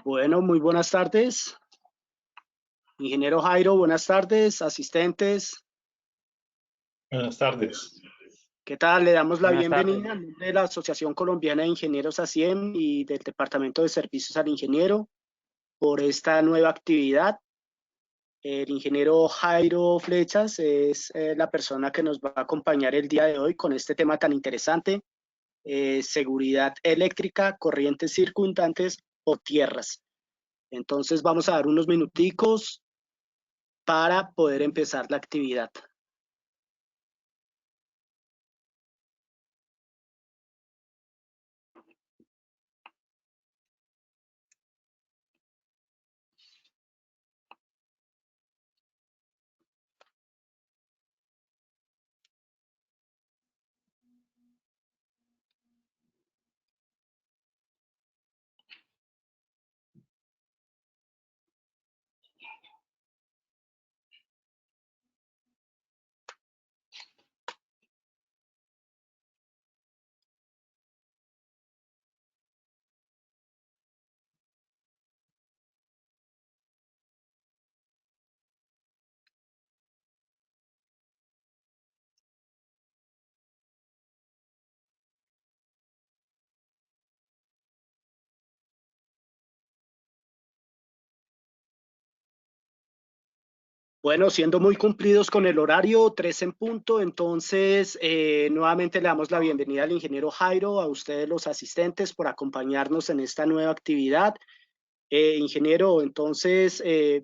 Bueno, muy buenas tardes. Ingeniero Jairo, buenas tardes. Asistentes, Buenas tardes. ¿qué tal? Le damos la Buenas tardes. bienvenida en nombre de la Asociación Colombiana de Ingenieros ASIEM y del Departamento de Servicios al Ingeniero por esta nueva actividad. El ingeniero Jairo Flechas es la persona que nos va a acompañar el día de hoy con este tema tan interesante, seguridad eléctrica, corrientes circundantes o tierras. Entonces vamos a dar unos minuticos para poder empezar la actividad. Bueno, siendo muy cumplidos con el horario, 3 en punto, entonces nuevamente le damos la bienvenida al ingeniero Jairo, a ustedes los asistentes por acompañarnos en esta nueva actividad. Ingeniero, entonces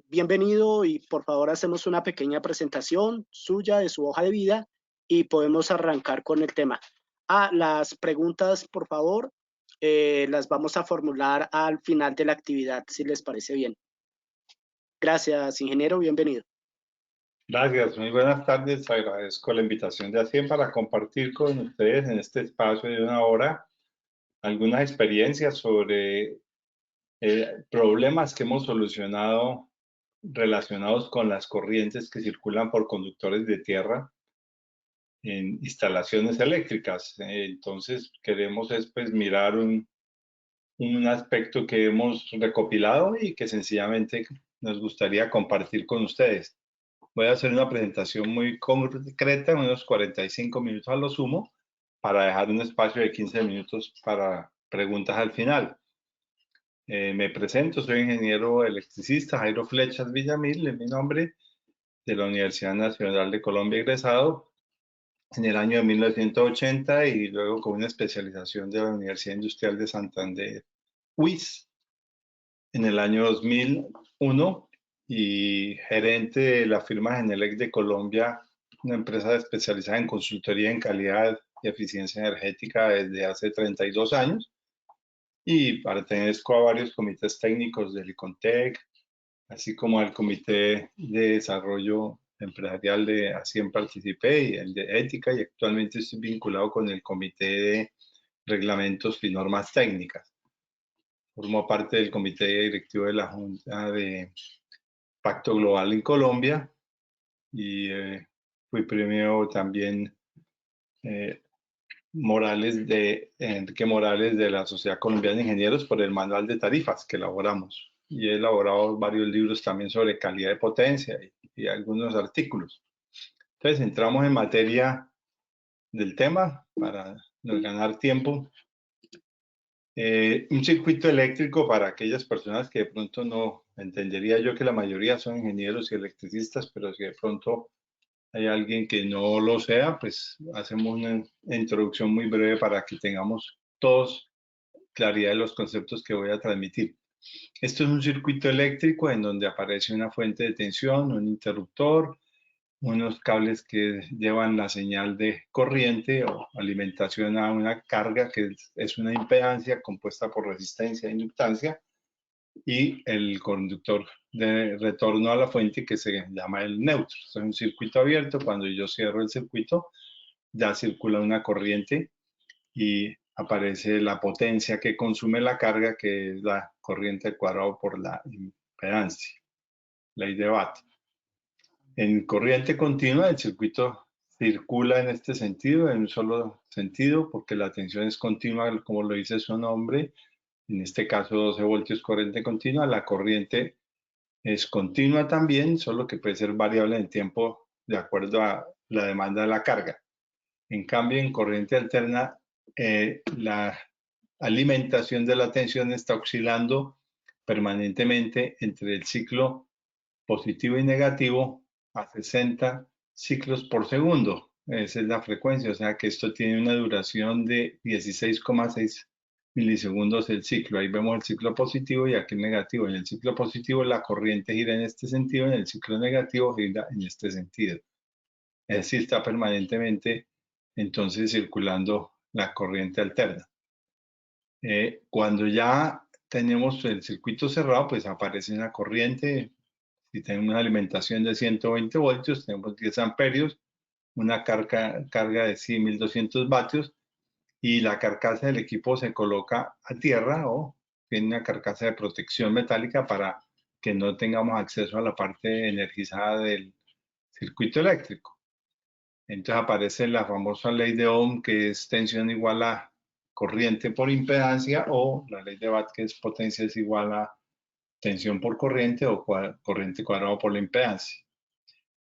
bienvenido y por favor hacemos una pequeña presentación suya de su hoja de vida y podemos arrancar con el tema. Las preguntas, por favor, las vamos a formular al final de la actividad, si les parece bien. Gracias, ingeniero, bienvenido. Gracias, muy buenas tardes. Agradezco la invitación de ASIEM para compartir con ustedes en este espacio de una hora algunas experiencias sobre problemas que hemos solucionado relacionados con las corrientes que circulan por conductores de tierra en instalaciones eléctricas. Entonces, queremos pues, mirar un aspecto que hemos recopilado y que sencillamente nos gustaría compartir con ustedes. Voy a hacer una presentación muy concreta, unos 45 minutos a lo sumo, para dejar un espacio de 15 minutos para preguntas al final. Me presento, soy ingeniero electricista Jairo Flechas Villamil, es mi nombre, de la Universidad Nacional de Colombia, egresado en el año de 1980 y luego con una especialización de la Universidad Industrial de Santander, UIS, en el año 2001 y gerente de la firma Genelec de Colombia, una empresa especializada en consultoría en calidad y eficiencia energética desde hace 32 años. Y pertenezco a varios comités técnicos del ICONTEC, así como al Comité de Desarrollo Empresarial de ASIEM participé y el de ética, y actualmente estoy vinculado con el Comité de Reglamentos y Normas Técnicas. Formo parte del comité directivo de la Junta de Pacto Global en Colombia y fui premio también Enrique Morales de la Sociedad Colombiana de Ingenieros por el manual de tarifas que elaboramos. Y he elaborado varios libros también sobre calidad de potencia y algunos artículos. Entonces entramos en materia del tema para no ganar tiempo. Un circuito eléctrico para aquellas personas que de pronto no entendería yo que la mayoría son ingenieros y electricistas, pero si de pronto hay alguien que no lo sea, pues hacemos una introducción muy breve para que tengamos todos claridad de los conceptos que voy a transmitir. Esto es un circuito eléctrico en donde aparece una fuente de tensión, un interruptor, unos cables que llevan la señal de corriente o alimentación a una carga que es una impedancia compuesta por resistencia e inductancia y el conductor de retorno a la fuente que se llama el neutro. Es un circuito abierto. Cuando yo cierro el circuito ya circula una corriente y aparece la potencia que consume la carga, que es la corriente al cuadrado por la impedancia, ley de Watt. En corriente continua, el circuito circula en este sentido, en un solo sentido, porque la tensión es continua, como lo dice su nombre, en este caso 12 voltios corriente continua. La corriente es continua también, solo que puede ser variable en tiempo de acuerdo a la demanda de la carga. En cambio, en corriente alterna, la alimentación de la tensión está oscilando permanentemente entre el ciclo positivo y negativo a 60 ciclos por segundo. Esa es la frecuencia, o sea que esto tiene una duración de 16,6 milisegundos el ciclo. Ahí vemos el ciclo positivo y aquí el negativo. En el ciclo positivo la corriente gira en este sentido, en el ciclo negativo gira en este sentido. Es decir, está permanentemente entonces circulando la corriente alterna. Cuando ya tenemos el circuito cerrado, pues aparece una corriente. Si tenemos una alimentación de 120 voltios, tenemos 10 amperios, una carga de 1.200 vatios y la carcasa del equipo se coloca a tierra o tiene una carcasa de protección metálica para que no tengamos acceso a la parte energizada del circuito eléctrico. Entonces aparece la famosa ley de Ohm, que es tensión igual a corriente por impedancia, o la ley de Watt, que es potencia es igual a tensión por corriente o corriente cuadrado por la impedancia.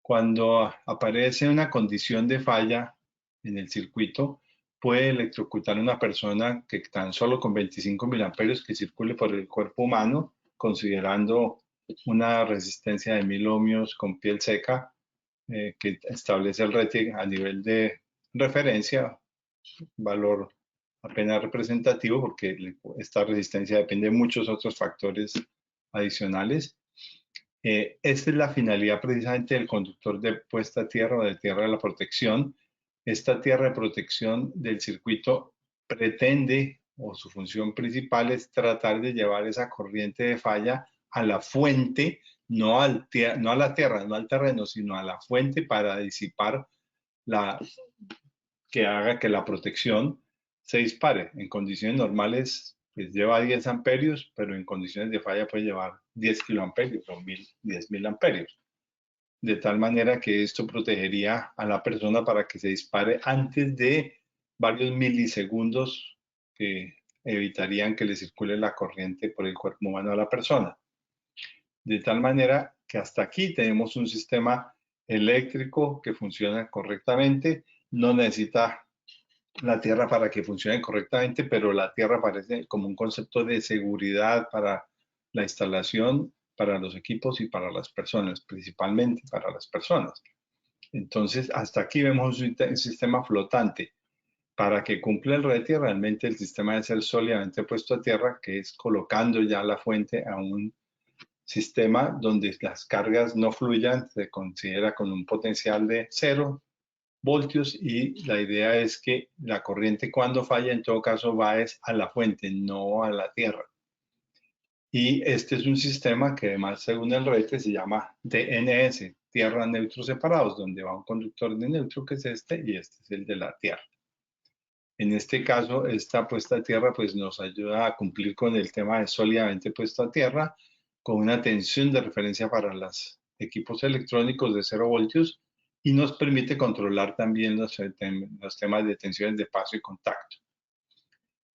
Cuando aparece una condición de falla en el circuito, puede electrocutar a una persona que tan solo con 25 miliamperios que circule por el cuerpo humano, considerando una resistencia de 1000 ohmios con piel seca, que establece el rating a nivel de referencia, valor apenas representativo, porque esta resistencia depende de muchos otros factores adicionales. Esta es la finalidad precisamente del conductor de puesta a tierra o de tierra de la protección. Esta tierra de protección del circuito pretende, o su función principal es tratar de llevar esa corriente de falla a la fuente, no a la tierra, no al terreno, sino a la fuente para disipar que haga que la protección se dispare. En condiciones normales, pues lleva 10 amperios, pero en condiciones de falla puede llevar 10 kiloamperios o 10.000 amperios. De tal manera que esto protegería a la persona para que se dispare antes de varios milisegundos que evitarían que le circule la corriente por el cuerpo humano a la persona. De tal manera que hasta aquí tenemos un sistema eléctrico que funciona correctamente, no necesita la tierra para que funcione correctamente, pero la tierra aparece como un concepto de seguridad para la instalación, para los equipos y para las personas, principalmente para las personas. Entonces, hasta aquí vemos un sistema flotante. Para que cumpla el RETI, realmente el sistema debe ser sólidamente puesto a tierra, que es colocando ya la fuente a un sistema donde las cargas no fluyan, se considera con un potencial de 0 voltios y la idea es que la corriente cuando falla en todo caso va a la fuente, no a la tierra. Y este es un sistema que además según el RETE se llama TNS, tierra neutros separados, donde va un conductor de neutro que es este y este es el de la tierra. En este caso, esta puesta a tierra pues nos ayuda a cumplir con el tema de sólidamente puesto a tierra, con una tensión de referencia para los equipos electrónicos de 0 voltios y nos permite controlar también los temas de tensiones de paso y contacto.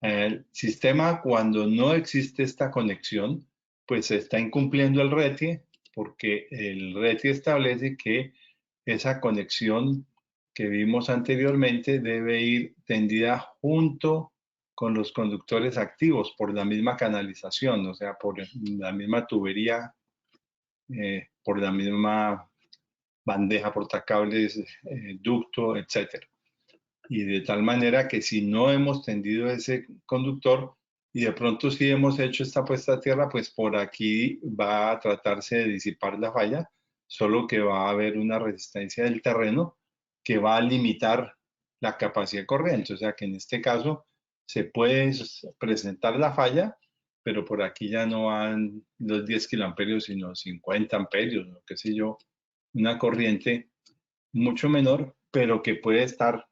El sistema, cuando no existe esta conexión, pues se está incumpliendo el RETI, porque el RETI establece que esa conexión que vimos anteriormente debe ir tendida junto con los conductores activos por la misma canalización, o sea, por la misma tubería, por la misma bandeja portacables, ducto, etc. Y de tal manera que si no hemos tendido ese conductor y de pronto sí hemos hecho esta puesta a tierra, pues por aquí va a tratarse de disipar la falla, solo que va a haber una resistencia del terreno que va a limitar la capacidad corriente. O sea que en este caso se puede presentar la falla, pero por aquí ya no van los 10 kiloamperios, sino 50 amperios, o qué sé yo, una corriente mucho menor, pero que puede estar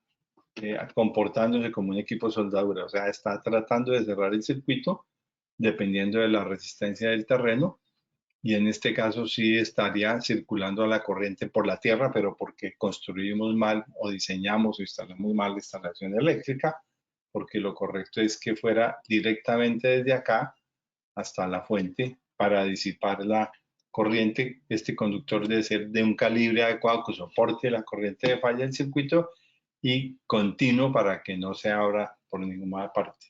comportándose como un equipo de soldadura. O sea, está tratando de cerrar el circuito dependiendo de la resistencia del terreno y en este caso sí estaría circulando a la corriente por la tierra, pero porque construimos mal o diseñamos o instalamos mal la instalación eléctrica, porque lo correcto es que fuera directamente desde acá hasta la fuente para disipar la corriente. Este conductor debe ser de un calibre adecuado que soporte la corriente de falla del circuito y continuo para que no se abra por ninguna parte.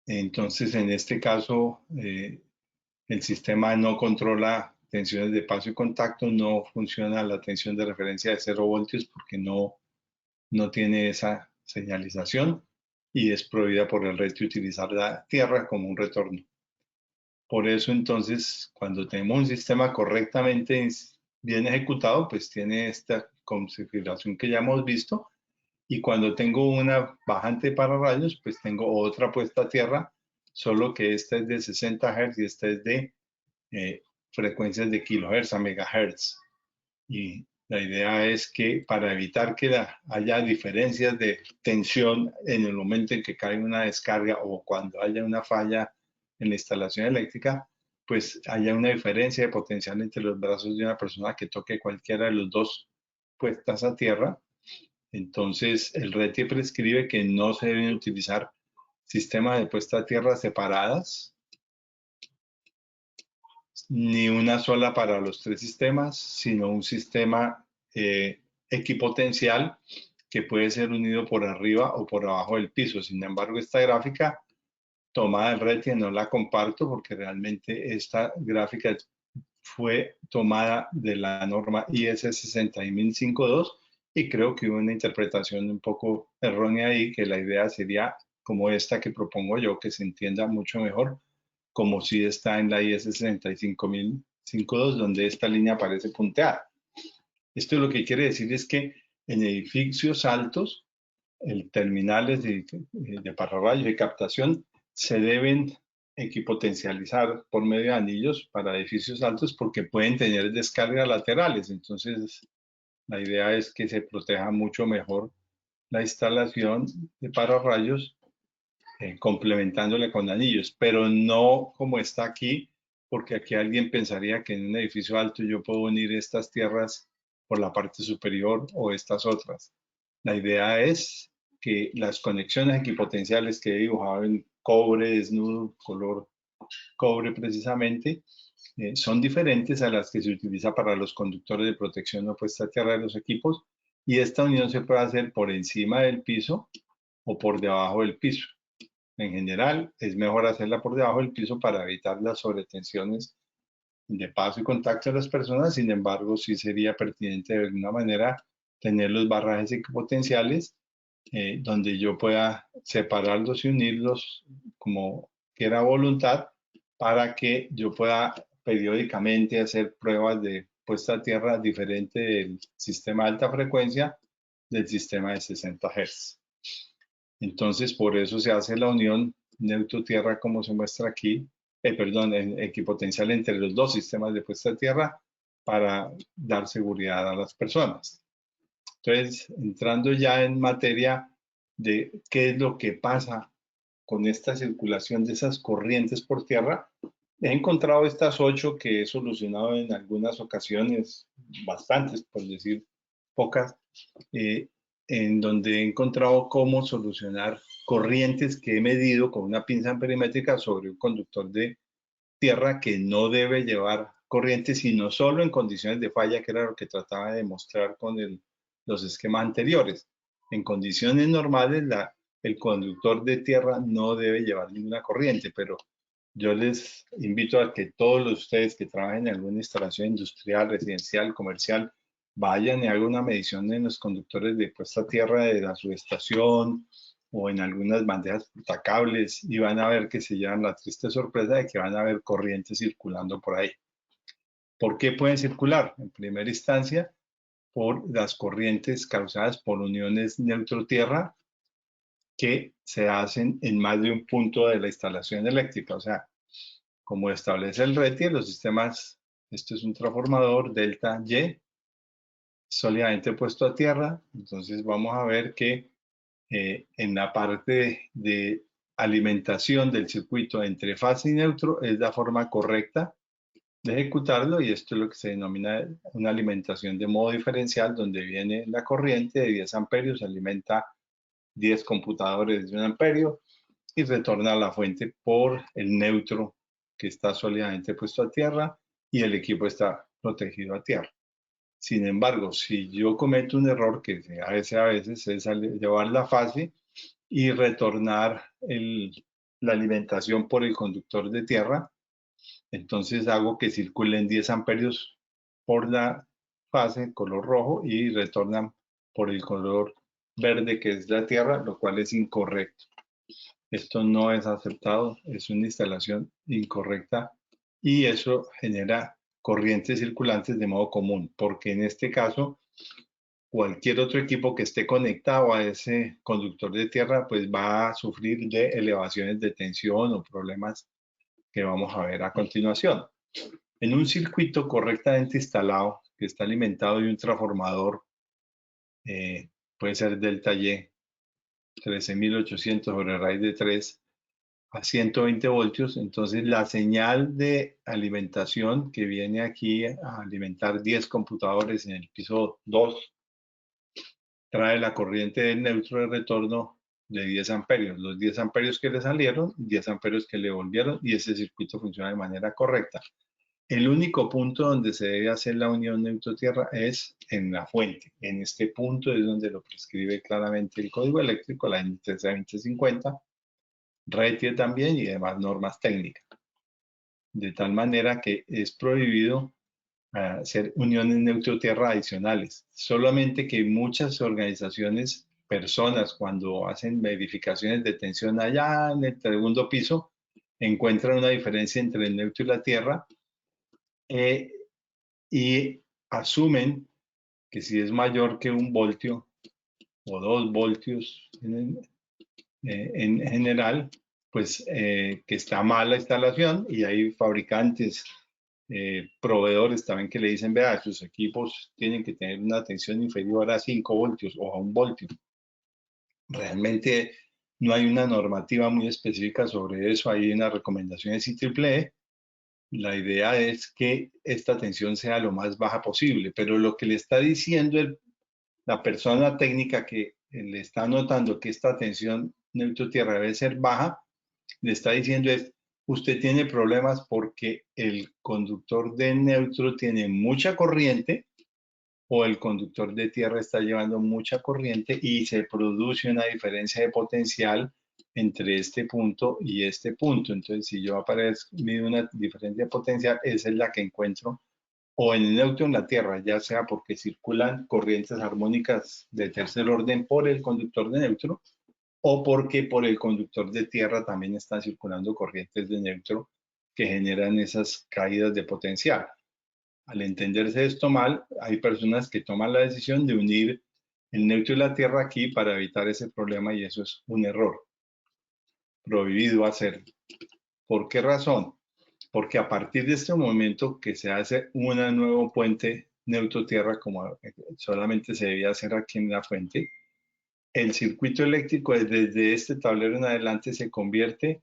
Entonces, en este caso, el sistema no controla tensiones de paso y contacto, no funciona la tensión de referencia de 0 voltios porque no tiene esa señalización y es prohibida por el RETI utilizar la tierra como un retorno. Por eso entonces, cuando tenemos un sistema correctamente bien ejecutado, pues tiene esta configuración que ya hemos visto. Y cuando tengo una bajante de pararrayos, pues tengo otra puesta a tierra, solo que esta es de 60 Hz y esta es de frecuencias de kilohertz a megahertz. Y la idea es que para evitar que haya diferencias de tensión en el momento en que cae una descarga o cuando haya una falla en la instalación eléctrica, pues haya una diferencia de potencial entre los brazos de una persona que toque cualquiera de los dos puestas a tierra. Entonces, el RETI prescribe que no se deben utilizar sistemas de puesta a tierra separadas, ni una sola para los tres sistemas, sino un sistema equipotencial que puede ser unido por arriba o por abajo del piso. Sin embargo, esta gráfica tomada del RETI no la comparto porque realmente esta gráfica fue tomada de la norma IS 60052 y creo que hubo una interpretación un poco errónea ahí, que la idea sería como esta que propongo yo, que se entienda mucho mejor, como si está en la IS 65052, donde esta línea aparece punteada. Esto lo que quiere decir es que en edificios altos, terminales de pararrayos de captación se deben equipotencializar por medio de anillos para edificios altos porque pueden tener descargas laterales. Entonces, la idea es que se proteja mucho mejor la instalación de pararrayos complementándole con anillos, pero no como está aquí, porque aquí alguien pensaría que en un edificio alto yo puedo unir estas tierras por la parte superior o estas otras. La idea es que las conexiones equipotenciales que he dibujado en cobre desnudo, color cobre precisamente, son diferentes a las que se utiliza para los conductores de protección no puesta a tierra de los equipos, y esta unión se puede hacer por encima del piso o por debajo del piso. En general, es mejor hacerla por debajo del piso para evitar las sobretensiones de paso y contacto de las personas. Sin embargo, sí sería pertinente de alguna manera tener los barrajes equipotenciales donde yo pueda separarlos y unirlos como quiera voluntad para que yo pueda periódicamente hacer pruebas de puesta a tierra diferente del sistema de alta frecuencia del sistema de 60 Hz. Entonces, por eso se hace la unión neutro-tierra como se muestra aquí, equipotencial entre los dos sistemas de puesta a tierra para dar seguridad a las personas. Entonces, entrando ya en materia de qué es lo que pasa con esta circulación de esas corrientes por tierra, he encontrado estas 8 que he solucionado en algunas ocasiones, bastantes, por decir pocas, en donde he encontrado cómo solucionar corrientes que he medido con una pinza perimétrica sobre un conductor de tierra que no debe llevar corriente, sino solo en condiciones de falla, que era lo que trataba de demostrar con los esquemas anteriores. En condiciones normales, el conductor de tierra no debe llevar ninguna corriente, pero yo les invito a que todos ustedes que trabajen en alguna instalación industrial, residencial, comercial, vayan y hagan una medición en los conductores de puesta a tierra de la subestación o en algunas bandejas portacables y van a ver que se llevan la triste sorpresa de que van a haber corrientes circulando por ahí. ¿Por qué pueden circular? En primera instancia, por las corrientes causadas por uniones neutro-tierra que se hacen en más de un punto de la instalación eléctrica. O sea, como establece el RETI, los sistemas, esto es un transformador delta Y, sólidamente puesto a tierra. Entonces vamos a ver que en la parte de alimentación del circuito entre fase y neutro es la forma correcta de ejecutarlo, y esto es lo que se denomina una alimentación de modo diferencial, donde viene la corriente de 10 amperios, alimenta 10 computadores de 1 amperio y retorna a la fuente por el neutro que está sólidamente puesto a tierra y el equipo está protegido a tierra. Sin embargo, si yo cometo un error que se hace a veces es llevar la fase y retornar la alimentación por el conductor de tierra, entonces hago que circulen 10 amperios por la fase color rojo y retornan por el color verde que es la tierra, lo cual es incorrecto. Esto no es aceptado, es una instalación incorrecta y eso genera corrientes circulantes de modo común, porque en este caso cualquier otro equipo que esté conectado a ese conductor de tierra pues va a sufrir de elevaciones de tensión o problemas que vamos a ver a continuación. En un circuito correctamente instalado que está alimentado de un transformador, puede ser delta Y 13800 sobre raíz de 3 a 120 voltios, entonces la señal de alimentación que viene aquí a alimentar 10 computadores en el piso 2 trae la corriente del neutro de retorno de 10 amperios. Los 10 amperios que le salieron, 10 amperios que le volvieron y ese circuito funciona de manera correcta. El único punto donde se debe hacer la unión neutro-tierra es en la fuente. En este punto es donde lo prescribe claramente el código eléctrico, la NI 13250, RETIE también y demás normas técnicas. De tal manera que es prohibido hacer uniones neutro-tierra adicionales. Solamente que muchas organizaciones, personas, cuando hacen verificaciones de tensión allá en el segundo piso, encuentran una diferencia entre el neutro y la tierra y asumen que si es mayor que 1 voltio o 2 voltios en general, pues que está mal la instalación y hay fabricantes, proveedores también que le dicen, vea, sus equipos tienen que tener una tensión inferior a 5 voltios o a 1 voltio. Realmente no hay una normativa muy específica sobre eso, hay unas recomendaciones IEEE. La idea es que esta tensión sea lo más baja posible, pero lo que le está diciendo la persona técnica que le está notando que esta tensión neutro-tierra debe ser baja, le está diciendo es, usted tiene problemas porque el conductor de neutro tiene mucha corriente o el conductor de tierra está llevando mucha corriente y se produce una diferencia de potencial entre este punto y este punto. Entonces, si yo mido una diferencia de potencial, esa es la que encuentro o en el neutro en la tierra, ya sea porque circulan corrientes armónicas de tercer orden por el conductor de neutro o porque por el conductor de tierra también están circulando corrientes de neutro que generan esas caídas de potencial. Al entenderse esto mal, hay personas que toman la decisión de unir el neutro y la tierra aquí para evitar ese problema y eso es un error. Prohibido hacerlo. ¿Por qué razón? Porque a partir de este momento que se hace un nuevo puente neutro-tierra, como solamente se debía hacer aquí en la fuente, el circuito eléctrico desde este tablero en adelante se convierte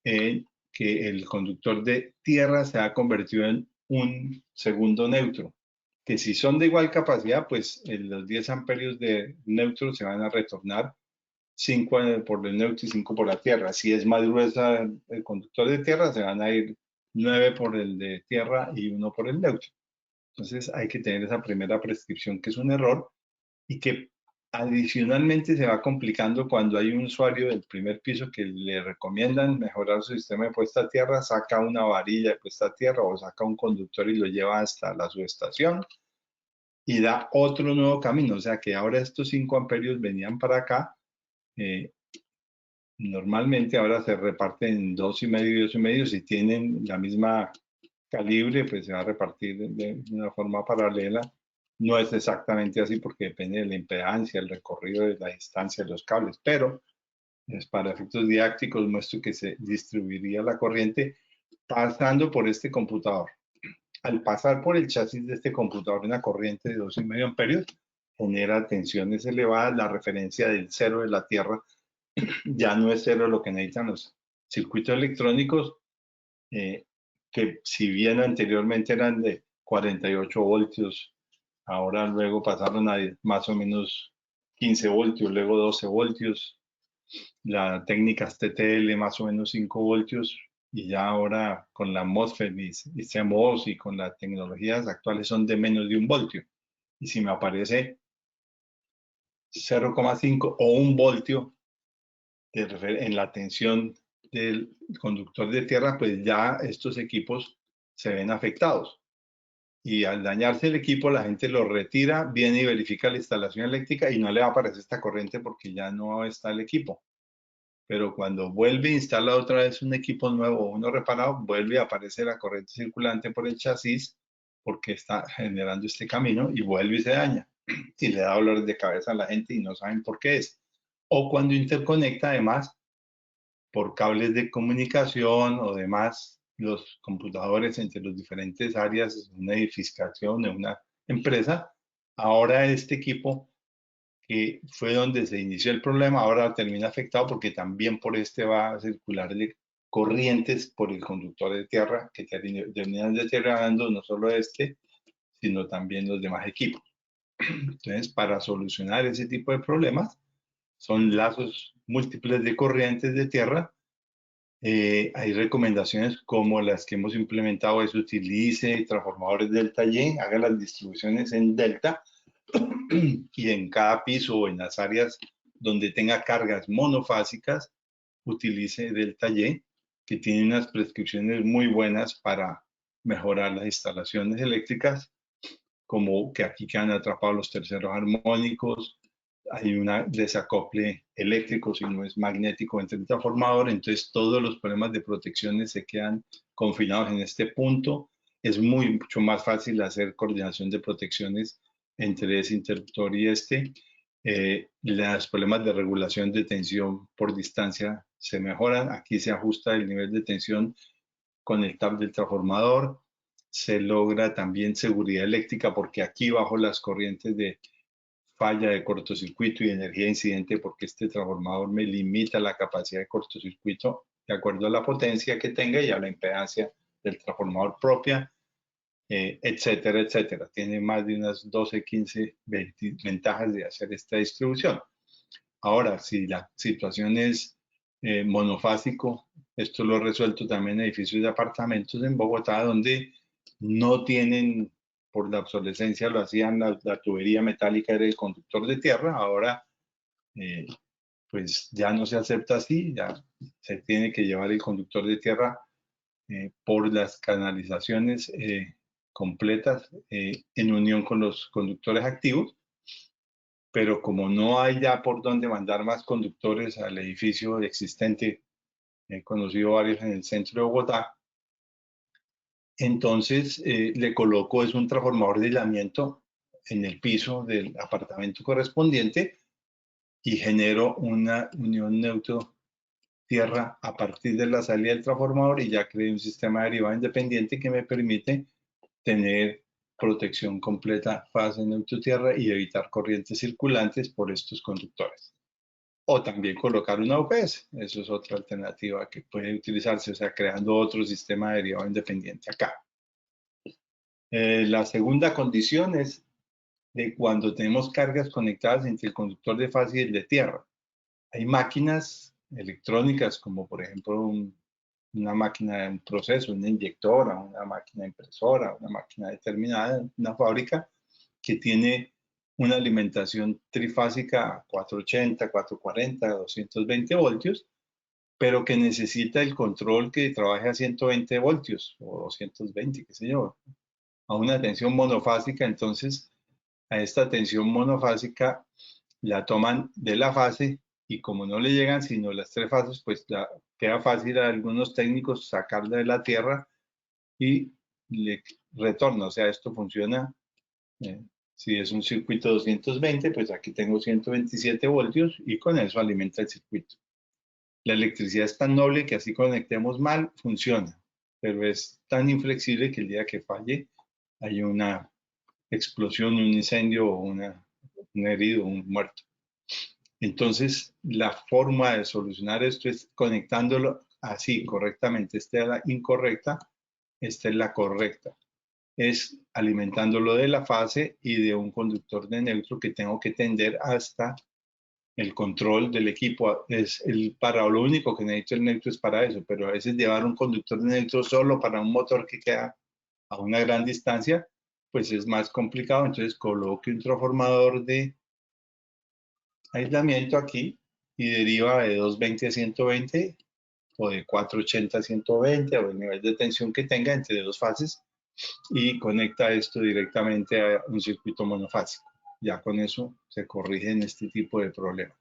en que el conductor de tierra se ha convertido en un segundo neutro, que si son de igual capacidad, pues los 10 amperios de neutro se van a retornar 5 por el neutro y 5 por la tierra. Si es más gruesa el conductor de tierra, se van a ir 9 por el de tierra y 1 por el neutro. Entonces hay que tener esa primera prescripción que es un error y que adicionalmente se va complicando cuando hay un usuario del primer piso que le recomiendan mejorar su sistema de puesta a tierra, saca una varilla de puesta a tierra o saca un conductor y lo lleva hasta la subestación y da otro nuevo camino. O sea que ahora estos 5 amperios venían para acá. Normalmente ahora se reparten en 2,5 y 2,5. Si tienen la misma calibre, pues se va a repartir de una forma paralela. No es exactamente así porque depende de la impedancia, el recorrido de la distancia de los cables, pero es para efectos didácticos muestro que se distribuiría la corriente pasando por este computador. Al pasar por el chasis de este computador una corriente de 2,5 amperios, genera tensiones elevadas, la referencia del cero de la Tierra ya no es cero lo que necesitan los circuitos electrónicos, que si bien anteriormente eran de 48 voltios, ahora luego pasaron a más o menos 15 voltios, luego 12 voltios, la técnica TTL más o menos 5 voltios, y ya ahora con la MOSFET y CMOS y con las tecnologías actuales son de menos de 1 voltio. Y si me aparece 0,5 o 1 voltio en la tensión del conductor de tierra, pues ya estos equipos se ven afectados. Y al dañarse el equipo, la gente lo retira, viene y verifica la instalación eléctrica y no le va a aparecer esta corriente porque ya no está el equipo. Pero cuando vuelve e instala otra vez un equipo nuevo o uno reparado, vuelve a aparecer la corriente circulante por el chasis porque está generando este camino y vuelve y se daña. Y le da dolores de cabeza a la gente y no saben por qué es. O cuando interconecta además por cables de comunicación o demás los computadores entre las diferentes áreas de una edificación, de una empresa. Ahora este equipo, que fue donde se inició el problema, ahora termina afectado porque también por este va a circularle corrientes por el conductor de tierra que terminan deteriorando no solo este, sino también los demás equipos. Entonces, para solucionar ese tipo de problemas, son lazos múltiples de corrientes de tierra. Hay recomendaciones como las que hemos implementado, es utilice transformadores delta Y, haga las distribuciones en delta y en cada piso o en las áreas donde tenga cargas monofásicas, utilice delta Y, que tiene unas prescripciones muy buenas para mejorar las instalaciones eléctricas, como que aquí quedan atrapados los terceros armónicos, hay un desacople eléctrico, si no es magnético entre el transformador, entonces todos los problemas de protecciones se quedan confinados en este punto. Es mucho más fácil hacer coordinación de protecciones entre ese interruptor y este. Los problemas de regulación de tensión por distancia se mejoran. Aquí se ajusta el nivel de tensión con el tab del transformador. Se logra también seguridad eléctrica porque aquí bajo las corrientes de falla de cortocircuito y energía incidente porque este transformador me limita la capacidad de cortocircuito de acuerdo a la potencia que tenga y a la impedancia del transformador propia, etcétera, etcétera. Tiene más de unas 12, 15 ventajas de hacer esta distribución. Ahora, si la situación es monofásico, esto lo he resuelto también en edificios de apartamentos en Bogotá, donde no tienen, por la obsolescencia lo hacían, la tubería metálica era el conductor de tierra, ahora pues ya no se acepta así, ya se tiene que llevar el conductor de tierra por las canalizaciones completas en unión con los conductores activos, pero como no hay ya por dónde mandar más conductores al edificio existente, he conocido varios en el centro de Bogotá, entonces le coloco es un transformador de aislamiento en el piso del apartamento correspondiente y genero una unión neutro-tierra a partir de la salida del transformador y ya creé un sistema derivado independiente que me permite tener protección completa fase neutro-tierra y evitar corrientes circulantes por estos conductores. O también colocar una UPS, eso es otra alternativa que puede utilizarse, o sea, creando otro sistema derivado independiente acá. La segunda condición es de cuando tenemos cargas conectadas entre el conductor de fase y el de tierra. Hay máquinas electrónicas como por ejemplo una máquina de un proceso, una inyectora, una máquina impresora, una máquina determinada, una fábrica que tiene una alimentación trifásica a 480, 440, 220 voltios, pero que necesita el control que trabaje a 120 voltios o 220, qué sé yo, a una tensión monofásica. Entonces, a esta tensión monofásica la toman de la fase y como no le llegan sino las 3 fases, pues queda fácil a algunos técnicos sacarla de la tierra y le retorna. O sea, esto funciona, si es un circuito 220, pues aquí tengo 127 voltios y con eso alimenta el circuito. La electricidad es tan noble que así conectemos mal, funciona, pero es tan inflexible que el día que falle hay una explosión, un incendio o un herido, un muerto. Entonces, la forma de solucionar esto es conectándolo así correctamente. Esta es la incorrecta, esta es la correcta. Es alimentándolo de la fase y de un conductor de neutro que tengo que tender hasta el control del equipo. Para lo único que necesito el neutro es para eso, pero a veces llevar un conductor de neutro solo para un motor que queda a una gran distancia, pues es más complicado. Entonces coloque un transformador de aislamiento aquí y deriva de 220 a 120 o de 480 a 120 o el nivel de tensión que tenga entre dos fases y conecta esto directamente a un circuito monofásico. Ya con eso se corrigen este tipo de problemas.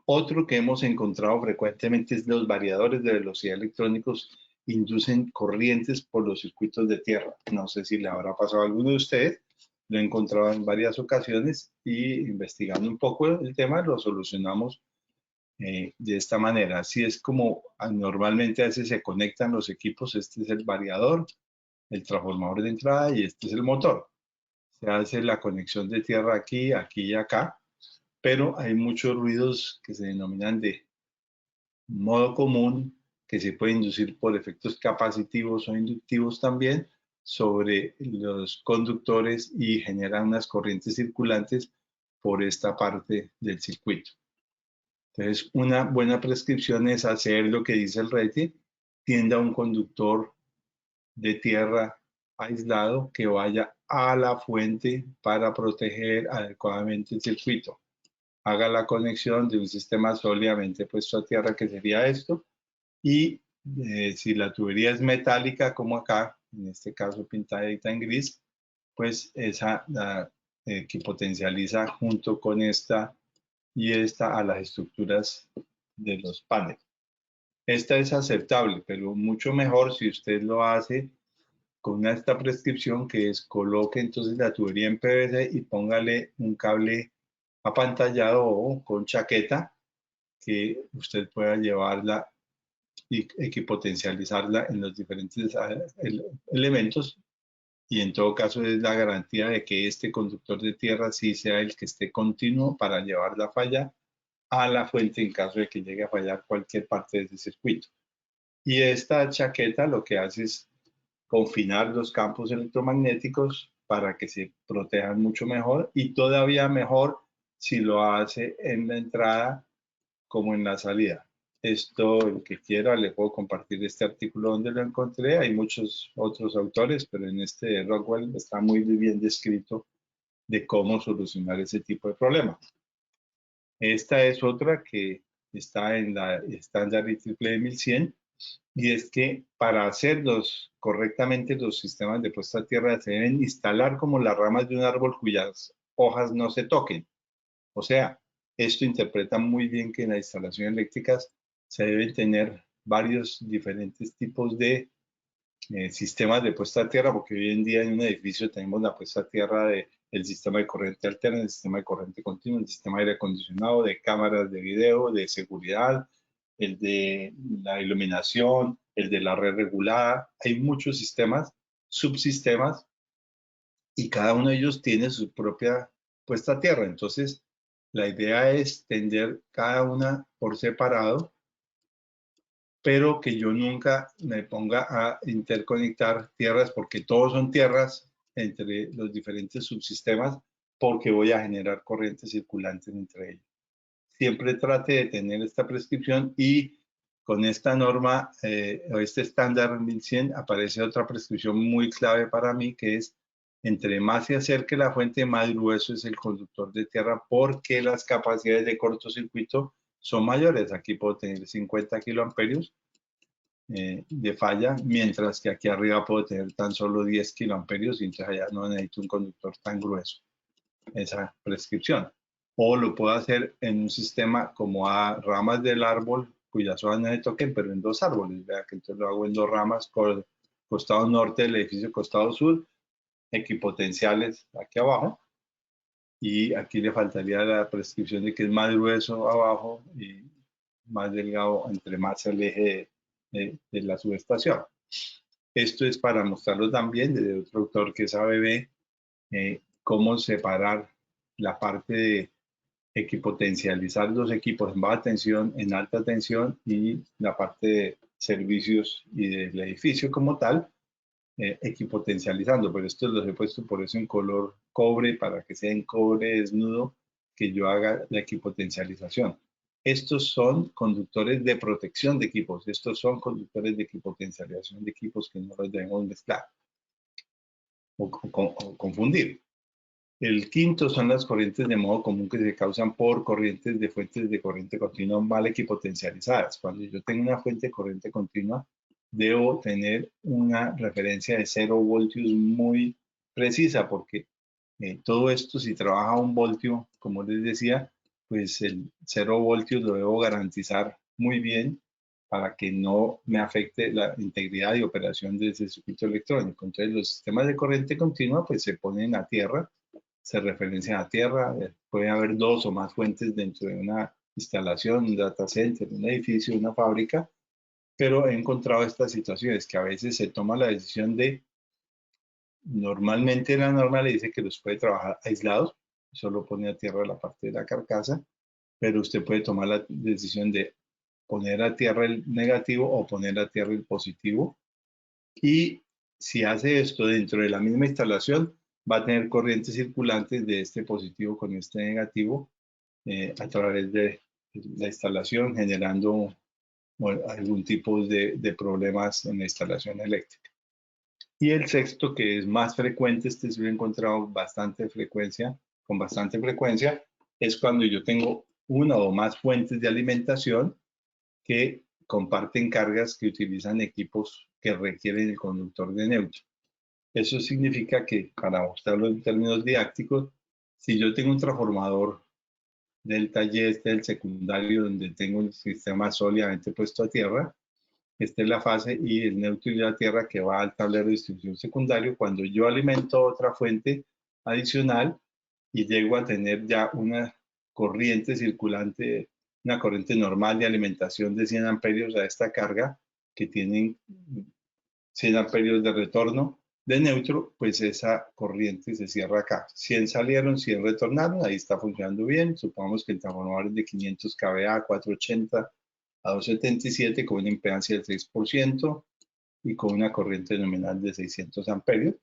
Otro que hemos encontrado frecuentemente es los variadores de velocidad electrónicos inducen corrientes por los circuitos de tierra. No sé si le habrá pasado a alguno de ustedes, lo he encontrado en varias ocasiones y investigando un poco el tema lo solucionamos de esta manera. Así es como normalmente a veces se conectan los equipos. Este es el variador, el transformador de entrada y este es el motor. Se hace la conexión de tierra aquí, aquí y acá, pero hay muchos ruidos que se denominan de modo común que se puede inducir por efectos capacitivos o inductivos también sobre los conductores y generan unas corrientes circulantes por esta parte del circuito. Entonces, una buena prescripción es hacer lo que dice el rating, tienda un conductor de tierra aislado que vaya a la fuente para proteger adecuadamente el circuito. Haga la conexión de un sistema sólidamente puesto a tierra, que sería esto, y si la tubería es metálica, como acá, en este caso pintadita en gris, pues esa que potencializa junto con esta y esta a las estructuras de los paneles. Esta es aceptable, pero mucho mejor si usted lo hace con esta prescripción, que es coloque entonces la tubería en PVC y póngale un cable apantallado o con chaqueta que usted pueda llevarla y equipotencializarla en los diferentes elementos, y en todo caso es la garantía de que este conductor de tierra sí sea el que esté continuo para llevar la falla a la fuente en caso de que llegue a fallar cualquier parte de ese circuito. Y esta chaqueta lo que hace es confinar los campos electromagnéticos para que se protejan mucho mejor, y todavía mejor si lo hace en la entrada como en la salida. Esto, el que quiera, le puedo compartir este artículo donde lo encontré. Hay muchos otros autores, pero en este de Rockwell está muy bien descrito de cómo solucionar ese tipo de problemas. Esta es otra que está en la estándar IEEE 1100, y es que para hacerlos correctamente los sistemas de puesta a tierra se deben instalar como las ramas de un árbol cuyas hojas no se toquen. O sea, esto interpreta muy bien que en las instalaciones eléctricas se deben tener varios diferentes tipos de sistemas de puesta a tierra, porque hoy en día en un edificio tenemos la puesta a tierra del sistema de corriente alterna, el sistema de corriente continua, el sistema de aire acondicionado, de cámaras de video, de seguridad, el de la iluminación, el de la red regulada. Hay muchos sistemas, subsistemas, y cada uno de ellos tiene su propia puesta a tierra. Entonces, la idea es tender cada una por separado, pero que yo nunca me ponga a interconectar tierras, porque todos son tierras entre los diferentes subsistemas, porque voy a generar corrientes circulantes entre ellos. Siempre trate de tener esta prescripción, y con esta norma o este estándar 1100 aparece otra prescripción muy clave para mí, que es: entre más se acerque la fuente, más grueso es el conductor de tierra, porque las capacidades de cortocircuito son mayores. Aquí puedo tener 50 kiloamperios de falla, mientras que aquí arriba puedo tener tan solo 10 kiloamperios, y entonces allá no necesito un conductor tan grueso. Esa prescripción. O lo puedo hacer en un sistema como a ramas del árbol, cuyas hojas no se toquen, pero en dos árboles. Vea que entonces lo hago en dos ramas, costado norte del edificio, costado sur, equipotenciales aquí abajo, y aquí le faltaría la prescripción de que es más grueso abajo y más delgado entre más el eje de la subestación. Esto es para mostrarlo también desde otro autor, que es ABB, cómo separar la parte de equipotencializar los equipos en baja tensión, en alta tensión, y la parte de servicios y del edificio como tal, equipotencializando. Pero estos los he puesto por eso en color cobre, para que sea en cobre desnudo, que yo haga la equipotencialización. Estos son conductores de protección de equipos. Estos son conductores de equipotencialización de equipos que no los debemos mezclar o confundir. El quinto son las corrientes de modo común que se causan por corrientes de fuentes de corriente continua mal equipotencializadas. Cuando yo tengo una fuente de corriente continua, debo tener una referencia de 0 voltios muy precisa, porque todo esto, si trabaja a 1 voltio, como les decía, pues el 0 voltios lo debo garantizar muy bien para que no me afecte la integridad y operación de ese circuito electrónico. Entonces, los sistemas de corriente continua pues se ponen a tierra, se referencian a tierra, puede haber 2 o más fuentes dentro de una instalación, un data center, un edificio, una fábrica, pero he encontrado estas situaciones que a veces se toma la decisión de, normalmente la norma le dice que los puede trabajar aislados, solo pone a tierra la parte de la carcasa, pero usted puede tomar la decisión de poner a tierra el negativo o poner a tierra el positivo. Y si hace esto dentro de la misma instalación, va a tener corrientes circulantes de este positivo con este negativo a través de la instalación, generando algún tipo de problemas en la instalación eléctrica. Y el sexto, que es más frecuente, este sí lo he encontrado con bastante frecuencia, es cuando yo tengo una o más fuentes de alimentación que comparten cargas que utilizan equipos que requieren el conductor de neutro. Eso significa que, para mostrarlo en términos didácticos, si yo tengo un transformador del taller del secundario donde tengo el sistema sólidamente puesto a tierra, esta es la fase y el neutro y la tierra que va al tablero de distribución secundario. Cuando yo alimento otra fuente adicional y llego a tener ya una corriente circulante, una corriente normal de alimentación de 100 amperios a esta carga que tienen 100 amperios de retorno de neutro, pues esa corriente se cierra acá. 100 salieron, 100 retornaron, ahí está funcionando bien. Supongamos que el transformador es de 500 kVA, 480 a 277 con una impedancia del 6% y con una corriente nominal de 600 amperios.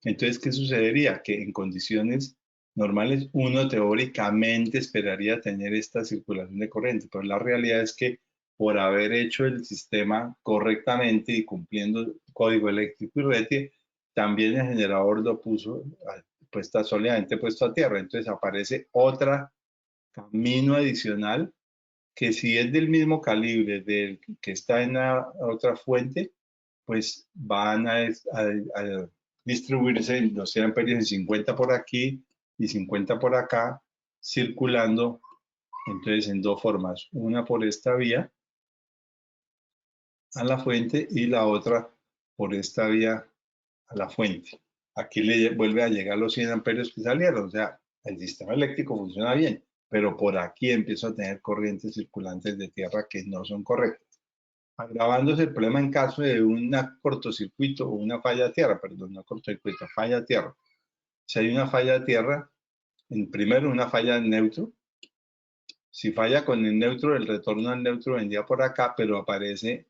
Entonces, ¿qué sucedería? Que en condiciones normales uno teóricamente esperaría tener esta circulación de corriente, pero la realidad es que por haber hecho el sistema correctamente y cumpliendo el código eléctrico y RETI, también el generador lo puso, pues está sólidamente puesto a tierra. Entonces aparece otro camino adicional que, si es del mismo calibre del que está en la otra fuente, pues van a distribuirse los 100 amperios en 50 por aquí y 50 por acá, circulando entonces en dos formas, una por esta vía a la fuente y la otra por esta vía a la fuente. Aquí le vuelve a llegar los 100 amperios que salieron, o sea, el sistema eléctrico funciona bien, pero por aquí empiezo a tener corrientes circulantes de tierra que no son correctas, agravándose el problema en caso de un cortocircuito o una falla de tierra, perdón, no cortocircuito, falla de tierra. Si hay una falla de tierra, primero una falla en neutro. Si falla con el neutro, el retorno al neutro vendría por acá, pero aparece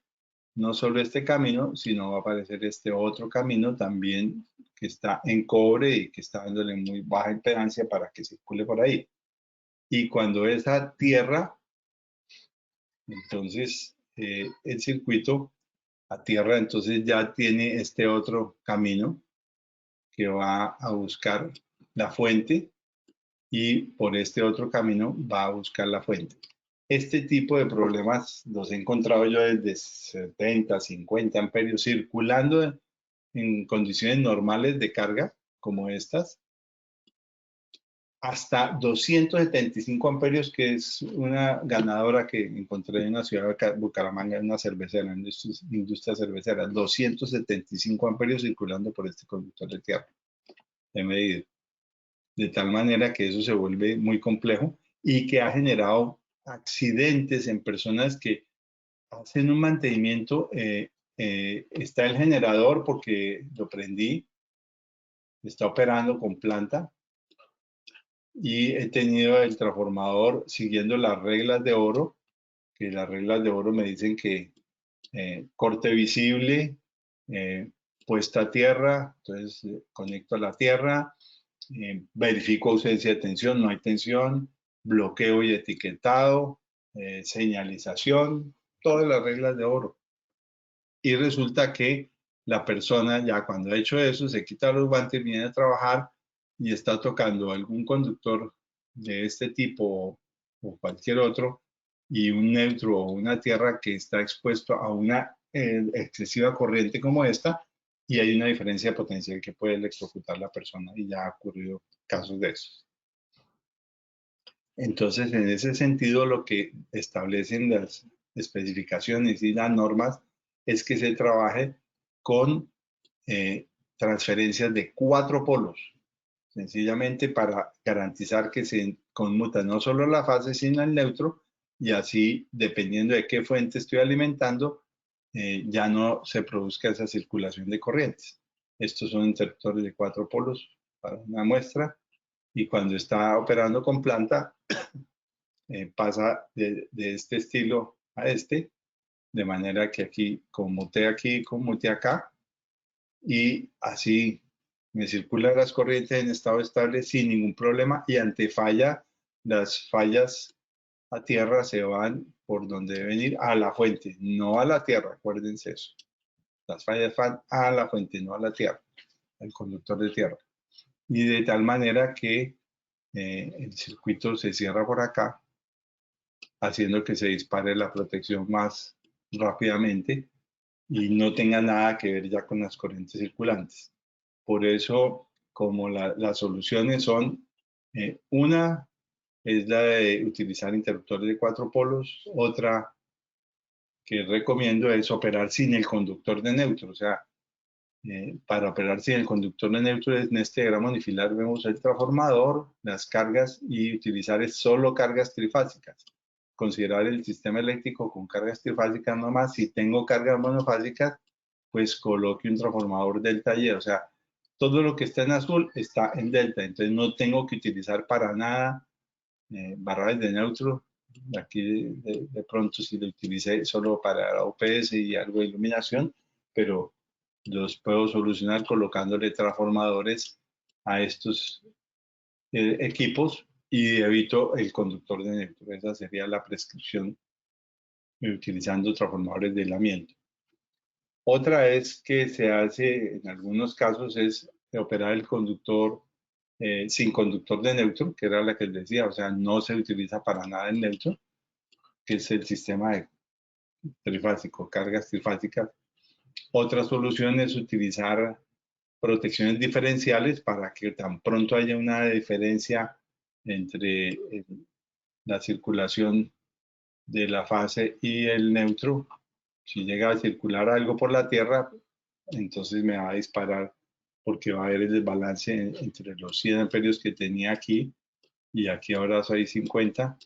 no solo este camino, sino va a aparecer este otro camino también que está en cobre y que está dándole muy baja impedancia para que circule por ahí. Y cuando esa tierra, entonces el circuito a tierra, entonces ya tiene este otro camino que va a buscar la fuente y por este otro camino va a buscar la fuente. Este tipo de problemas los he encontrado yo desde 70, 50 amperios circulando en condiciones normales de carga como estas, hasta 275 amperios, que es una ganadora que encontré en la ciudad de Bucaramanga, en una cervecera, en industria cervecera. 275 amperios circulando por este conductor de tierra. He medido. De tal manera que eso se vuelve muy complejo y que ha generado accidentes en personas que hacen un mantenimiento. Está el generador porque lo prendí, está operando con planta, y he tenido el transformador siguiendo las reglas de oro, que las reglas de oro me dicen que corte visible, puesta a tierra, entonces conecto a la tierra, verifico ausencia de tensión, no hay tensión, bloqueo y etiquetado, señalización, todas las reglas de oro. Y resulta que la persona ya cuando ha hecho eso se quita los guantes, viene a trabajar y está tocando algún conductor de este tipo o cualquier otro y un neutro o una tierra que está expuesto a una excesiva corriente como esta y hay una diferencia potencial que puede electrocutar a la persona y ya ha ocurrido casos de esos. Entonces, en ese sentido, lo que establecen las especificaciones y las normas es que se trabaje con transferencias de 4 polos, sencillamente para garantizar que se conmuta no solo la fase, sino el neutro, y así, dependiendo de qué fuente estoy alimentando, ya no se produzca esa circulación de corrientes. Estos son interruptores de 4 polos para una muestra, y cuando está operando con planta, pasa de este estilo a este, de manera que aquí conmute aquí, conmute acá, y así me circulan las corrientes en estado estable sin ningún problema y ante falla, las fallas a tierra se van por donde deben ir, a la fuente, no a la tierra, acuérdense eso. Las fallas van a la fuente, no a la tierra, al conductor de tierra. Y de tal manera que el circuito se cierra por acá, haciendo que se dispare la protección más rápidamente y no tenga nada que ver ya con las corrientes circulantes. Por eso, como las soluciones son, una es la de utilizar interruptores de 4 polos, otra que recomiendo es operar sin el conductor de neutro, o sea, para operar sin el conductor de neutro en este diagrama unifilar vemos el transformador, las cargas y utilizar solo cargas trifásicas. Considerar el sistema eléctrico con cargas trifásicas nomás. Si tengo cargas monofásicas, pues coloque un transformador delta Y, o sea, todo lo que está en azul está en delta, entonces no tengo que utilizar para nada barras de neutro. Aquí de pronto si lo utilicé solo para OPS y algo de iluminación, pero los puedo solucionar colocándole transformadores a estos equipos y evito el conductor de neutro. Esa sería la prescripción utilizando transformadores de aislamiento. Otra es que se hace en algunos casos es operar el conductor sin conductor de neutro, que era la que les decía, o sea, no se utiliza para nada el neutro, que es el sistema de trifásico, cargas trifásicas. Otra solución es utilizar protecciones diferenciales para que tan pronto haya una diferencia entre la circulación de la fase y el neutro. Si llega a circular algo por la Tierra, entonces me va a disparar porque va a haber el desbalance entre los 100 amperios que tenía aquí y aquí ahora soy 50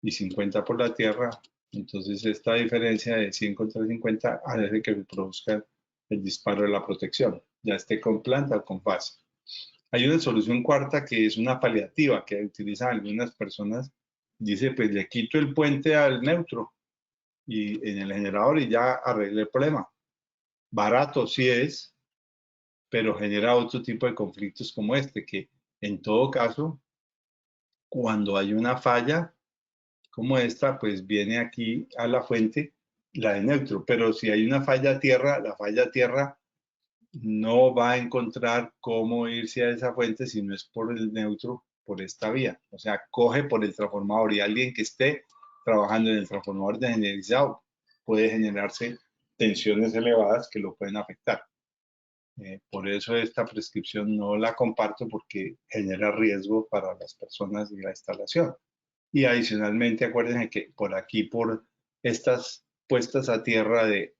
y 50 por la Tierra. Entonces esta diferencia de 100 contra 50 hace que se produzca el disparo de la protección, ya esté con planta o con fase. Hay una solución cuarta que es una paliativa que utilizan algunas personas. Dice, pues le quito el puente al neutro y en el generador y ya arreglé el problema. Barato sí es, pero genera otro tipo de conflictos como este, que en todo caso, cuando hay una falla como esta, pues viene aquí a la fuente la de neutro, pero si hay una falla a tierra, la falla a tierra no va a encontrar cómo irse a esa fuente si no es por el neutro, por esta vía. O sea, coge por el transformador y alguien que esté trabajando en el transformador generalizado puede generarse tensiones elevadas que lo pueden afectar. Por eso esta prescripción no la comparto porque genera riesgo para las personas de la instalación. Y adicionalmente, acuérdense que por aquí, por estas puestas a tierra de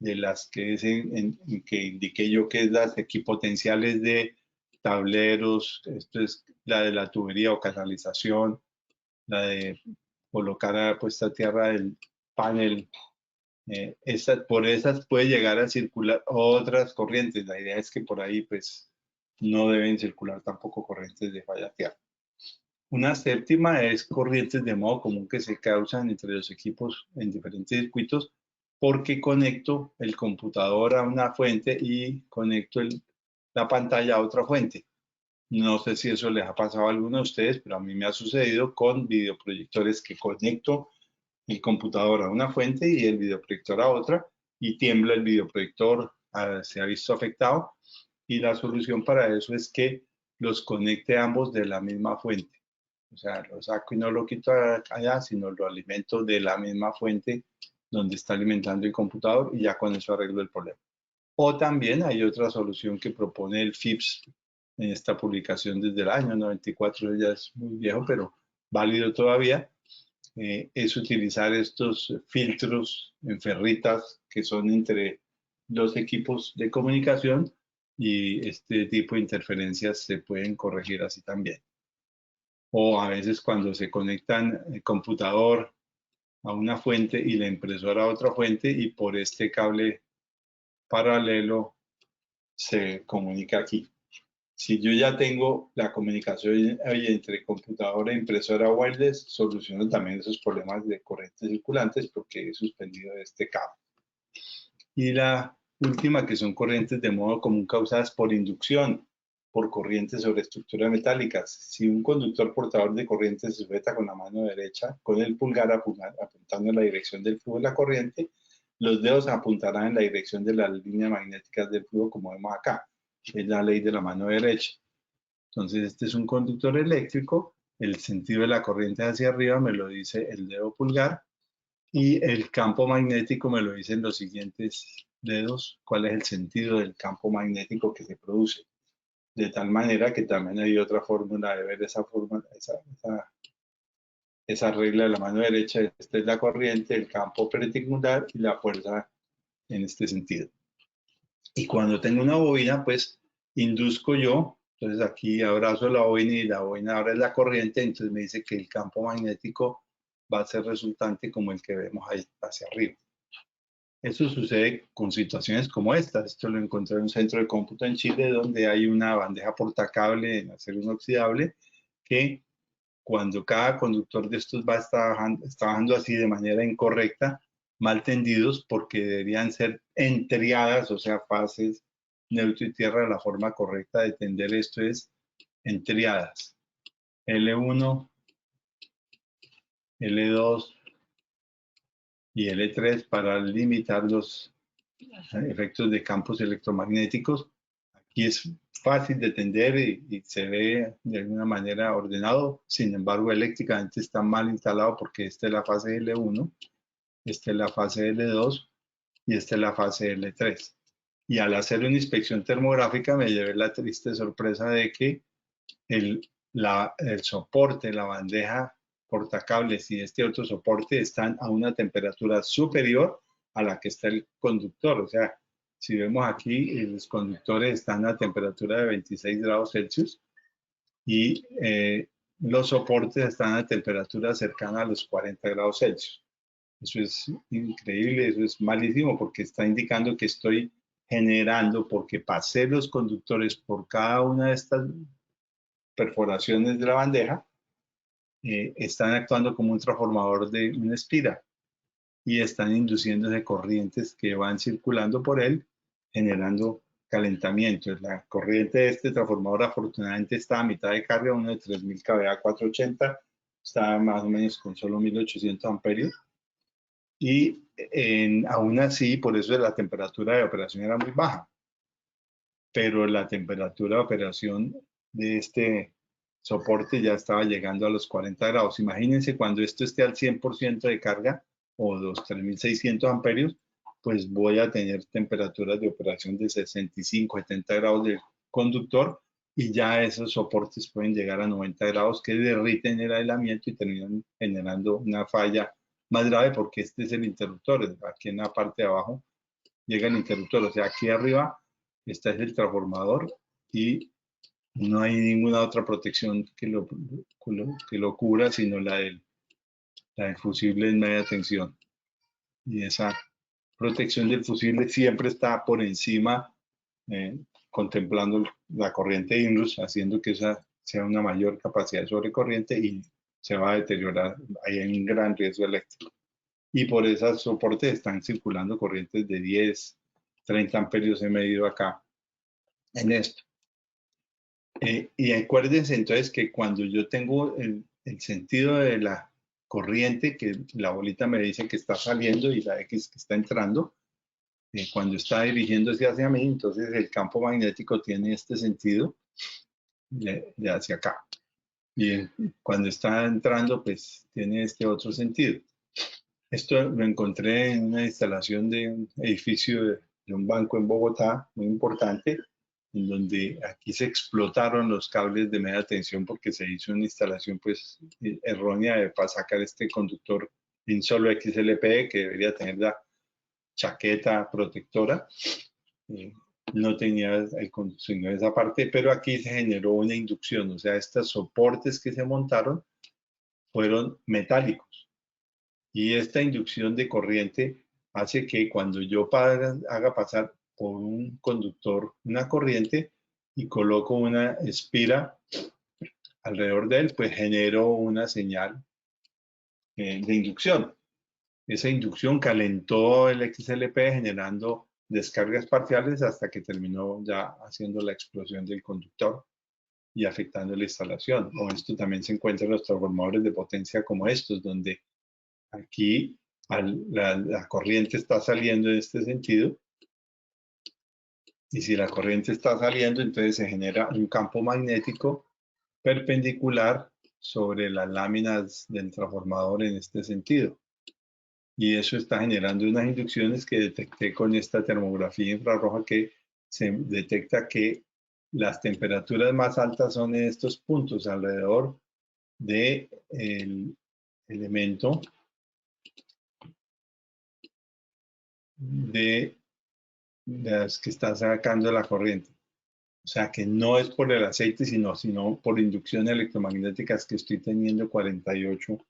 las que, que indiqué yo que es las equipotenciales de tableros, esto es la de la tubería o canalización, la de colocar a puesta a tierra el panel, por esas puede llegar a circular otras corrientes. La idea es que por ahí pues no deben circular tampoco corrientes de falla a tierra. Una séptima es corrientes de modo común que se causan entre los equipos en diferentes circuitos porque conecto el computador a una fuente y conecto la pantalla a otra fuente. No sé si eso les ha pasado a alguno de ustedes, pero a mí me ha sucedido con videoproyectores que conecto el computador a una fuente y el videoproyector a otra, y tiembla el videoproyector, se ha visto afectado, y la solución para eso es que los conecte ambos de la misma fuente. O sea, lo saco y no lo quito allá, sino lo alimento de la misma fuente donde está alimentando el computador, y ya con eso arreglo el problema. O también hay otra solución que propone el FIPS en esta publicación desde el año 94, ya es muy viejo, pero válido todavía. Es utilizar estos filtros en ferritas que son entre los equipos de comunicación, y este tipo de interferencias se pueden corregir así también. O a veces cuando se conectan el computador a una fuente y la impresora a otra fuente, y por este cable paralelo se comunica aquí. Si yo ya tengo la comunicación entre computadora e impresora wireless, soluciono también esos problemas de corrientes circulantes porque he suspendido este cable. Y la última, que son corrientes de modo común causadas por inducción, por corrientes sobre estructuras metálicas. Si un conductor portador de corriente se sujeta con la mano derecha, con el pulgar apuntando en la dirección del flujo de la corriente, los dedos apuntarán en la dirección de las líneas magnéticas del flujo, como vemos acá. Es la ley de la mano derecha. Entonces, este es un conductor eléctrico. El sentido de la corriente hacia arriba me lo dice el dedo pulgar, y el campo magnético me lo dicen los siguientes dedos, cuál es el sentido del campo magnético que se produce. De tal manera que también hay otra fórmula de ver esa regla de la mano derecha. Esta es la corriente, el campo perpendicular y la fuerza en este sentido. Y cuando tengo una bobina, pues induzco yo. Entonces aquí abrazo la bobina y la bobina ahora es la corriente, entonces me dice que el campo magnético va a ser resultante como el que vemos ahí hacia arriba. Eso sucede con situaciones como esta. Esto lo encontré en un centro de cómputo en Chile, donde hay una bandeja portacable en acero inoxidable que, cuando cada conductor de estos está bajando así de manera incorrecta, mal tendidos, porque deberían ser entriadas, o sea, fases neutro y tierra. La forma correcta de tender esto es entriadas. L1, L2 y L3 para limitar los efectos de campos electromagnéticos. Aquí es fácil de tender y se ve de alguna manera ordenado. Sin embargo, eléctricamente está mal instalado, porque esta es la fase L1, esta es la fase L2 y esta es la fase L3. Y al hacer una inspección termográfica me llevé la triste sorpresa de que el soporte, la bandeja portacables y este otro soporte están a una temperatura superior a la que está el conductor. O sea, si vemos aquí, los conductores están a temperatura de 26 grados Celsius, y los soportes están a temperatura cercana a los 40 grados Celsius. Eso es increíble, eso es malísimo, porque está indicando que estoy generando, porque pasé los conductores por cada una de estas perforaciones de la bandeja, están actuando como un transformador de una espira, y están induciéndose corrientes que van circulando por él, generando calentamiento. La corriente de este transformador afortunadamente está a mitad de carga, uno de 3000 kVA 480, está más o menos con solo 1800 amperios, y aún así, por eso la temperatura de operación era muy baja, pero la temperatura de operación de este soporte ya estaba llegando a los 40 grados. Imagínense cuando esto esté al 100% de carga, o los 3600 amperios, pues voy a tener temperaturas de operación de 65, 70 grados del conductor, y ya esos soportes pueden llegar a 90 grados, que derriten el aislamiento y terminan generando una falla más grave, porque este es el interruptor. Aquí en la parte de abajo llega el interruptor, o sea, aquí arriba este es el transformador, y no hay ninguna otra protección que lo cubra, sino la del fusible en media tensión. Y esa protección del fusible siempre está por encima, contemplando la corriente inrus, haciendo que esa sea una mayor capacidad de sobrecorriente, y se va a deteriorar. Ahí hay un gran riesgo eléctrico. Y por esos soportes están circulando corrientes de 10, 30 amperios he medido acá en esto. Y acuérdense entonces que cuando yo tengo el sentido de la corriente, que la bolita me dice que está saliendo y la X que está entrando, cuando está dirigiéndose hacia mí, entonces el campo magnético tiene este sentido de hacia acá. Y cuando está entrando, pues tiene este otro sentido. Esto lo encontré en una instalación de un edificio de un banco en Bogotá, muy importante, en donde aquí se explotaron los cables de media tensión porque se hizo una instalación pues errónea para sacar este conductor en solo XLPE que debería tener la chaqueta protectora. No tenía el conductor en esa parte, pero aquí se generó una inducción, o sea, estos soportes que se montaron fueron metálicos. Y esta inducción de corriente hace que cuando yo haga pasar por un conductor una corriente y coloco una espira alrededor de él, pues genero una señal de inducción. Esa inducción calentó el XLP generando descargas parciales hasta que terminó ya haciendo la explosión del conductor y afectando la instalación. O esto también se encuentra en los transformadores de potencia como estos, donde aquí la corriente está saliendo en este sentido. Y si la corriente está saliendo, entonces se genera un campo magnético perpendicular sobre las láminas del transformador en este sentido. Y eso está generando unas inducciones que detecté con esta termografía infrarroja, que se detecta que las temperaturas más altas son en estos puntos alrededor del elemento de las que está sacando la corriente. O sea que no es por el aceite, sino por inducciones electromagnéticas que estoy teniendo 48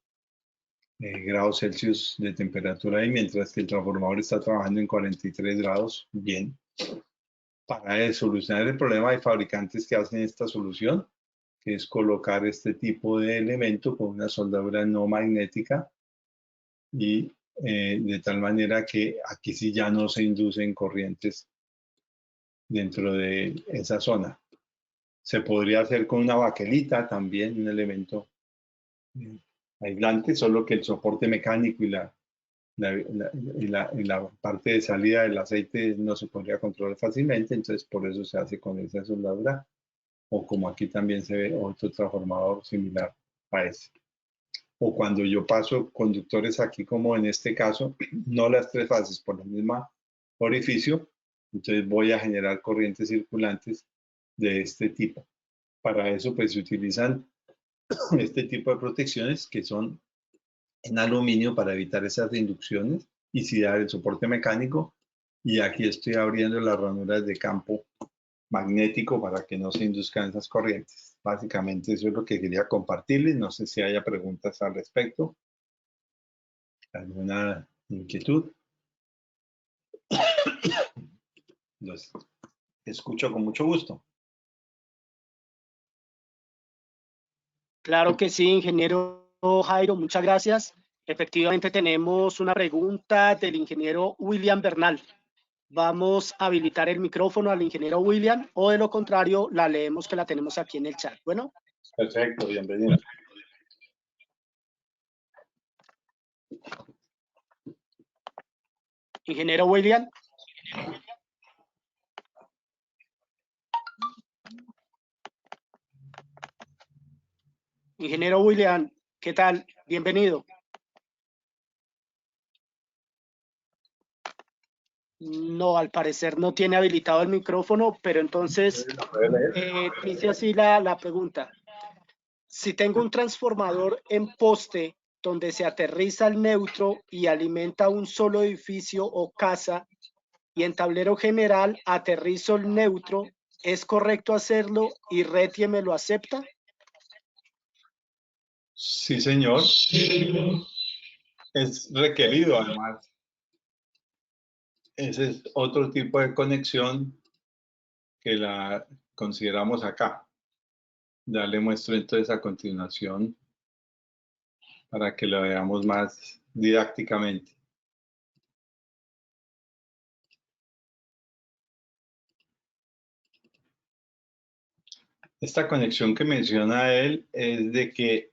grados Celsius de temperatura, y mientras que el transformador está trabajando en 43 grados, bien. Para solucionar el problema hay fabricantes que hacen esta solución, que es colocar este tipo de elemento con una soldadura no magnética y de tal manera que aquí sí ya no se inducen corrientes dentro de esa zona. Se podría hacer con una baquelita también, un elemento aislante, solo que el soporte mecánico y la parte de salida del aceite no se podría controlar fácilmente, entonces por eso se hace con esa soldadura, o como aquí también se ve otro transformador similar a ese. O cuando yo paso conductores aquí, como en este caso, no las tres fases por el mismo orificio, entonces voy a generar corrientes circulantes de este tipo. Para eso pues se utilizan este tipo de protecciones que son en aluminio para evitar esas inducciones y sí dar el soporte mecánico. Y aquí estoy abriendo las ranuras de campo magnético para que no se induzcan esas corrientes. Básicamente eso es lo que quería compartirles. No sé si haya preguntas al respecto. ¿Alguna inquietud? Los escucho con mucho gusto. Claro que sí, ingeniero Jairo, muchas gracias. Efectivamente tenemos una pregunta del ingeniero William Bernal. Vamos a habilitar el micrófono al ingeniero William, o de lo contrario la leemos, que la tenemos aquí en el chat. Bueno. Perfecto, bienvenido. Ingeniero William. Ingeniero William, ¿qué tal? Bienvenido. No, al parecer no tiene habilitado el micrófono, pero entonces dice así la pregunta. Si tengo un transformador en poste donde se aterriza el neutro y alimenta un solo edificio o casa, y en tablero general aterrizo el neutro, ¿es correcto hacerlo y RETIE me lo acepta? Sí, señor. Es requerido, además. Ese es otro tipo de conexión que la consideramos acá. Ya le muestro entonces a continuación para que lo veamos más didácticamente. Esta conexión que menciona él es de que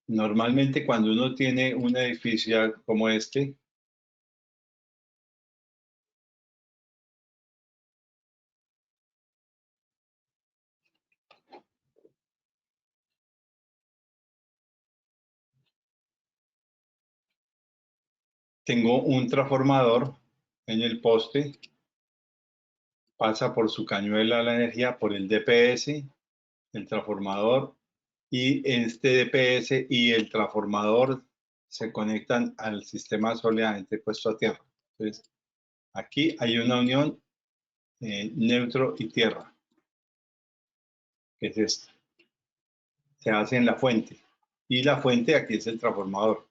normalmente cuando uno tiene un edificio como este, tengo un transformador en el poste, pasa por su cañuela la energía, por el DPS, el transformador, y este DPS y el transformador se conectan al sistema sólidamente puesto a tierra. Entonces, aquí hay una unión neutro y tierra, que es esta. Se hace en la fuente. Y la fuente aquí es el transformador.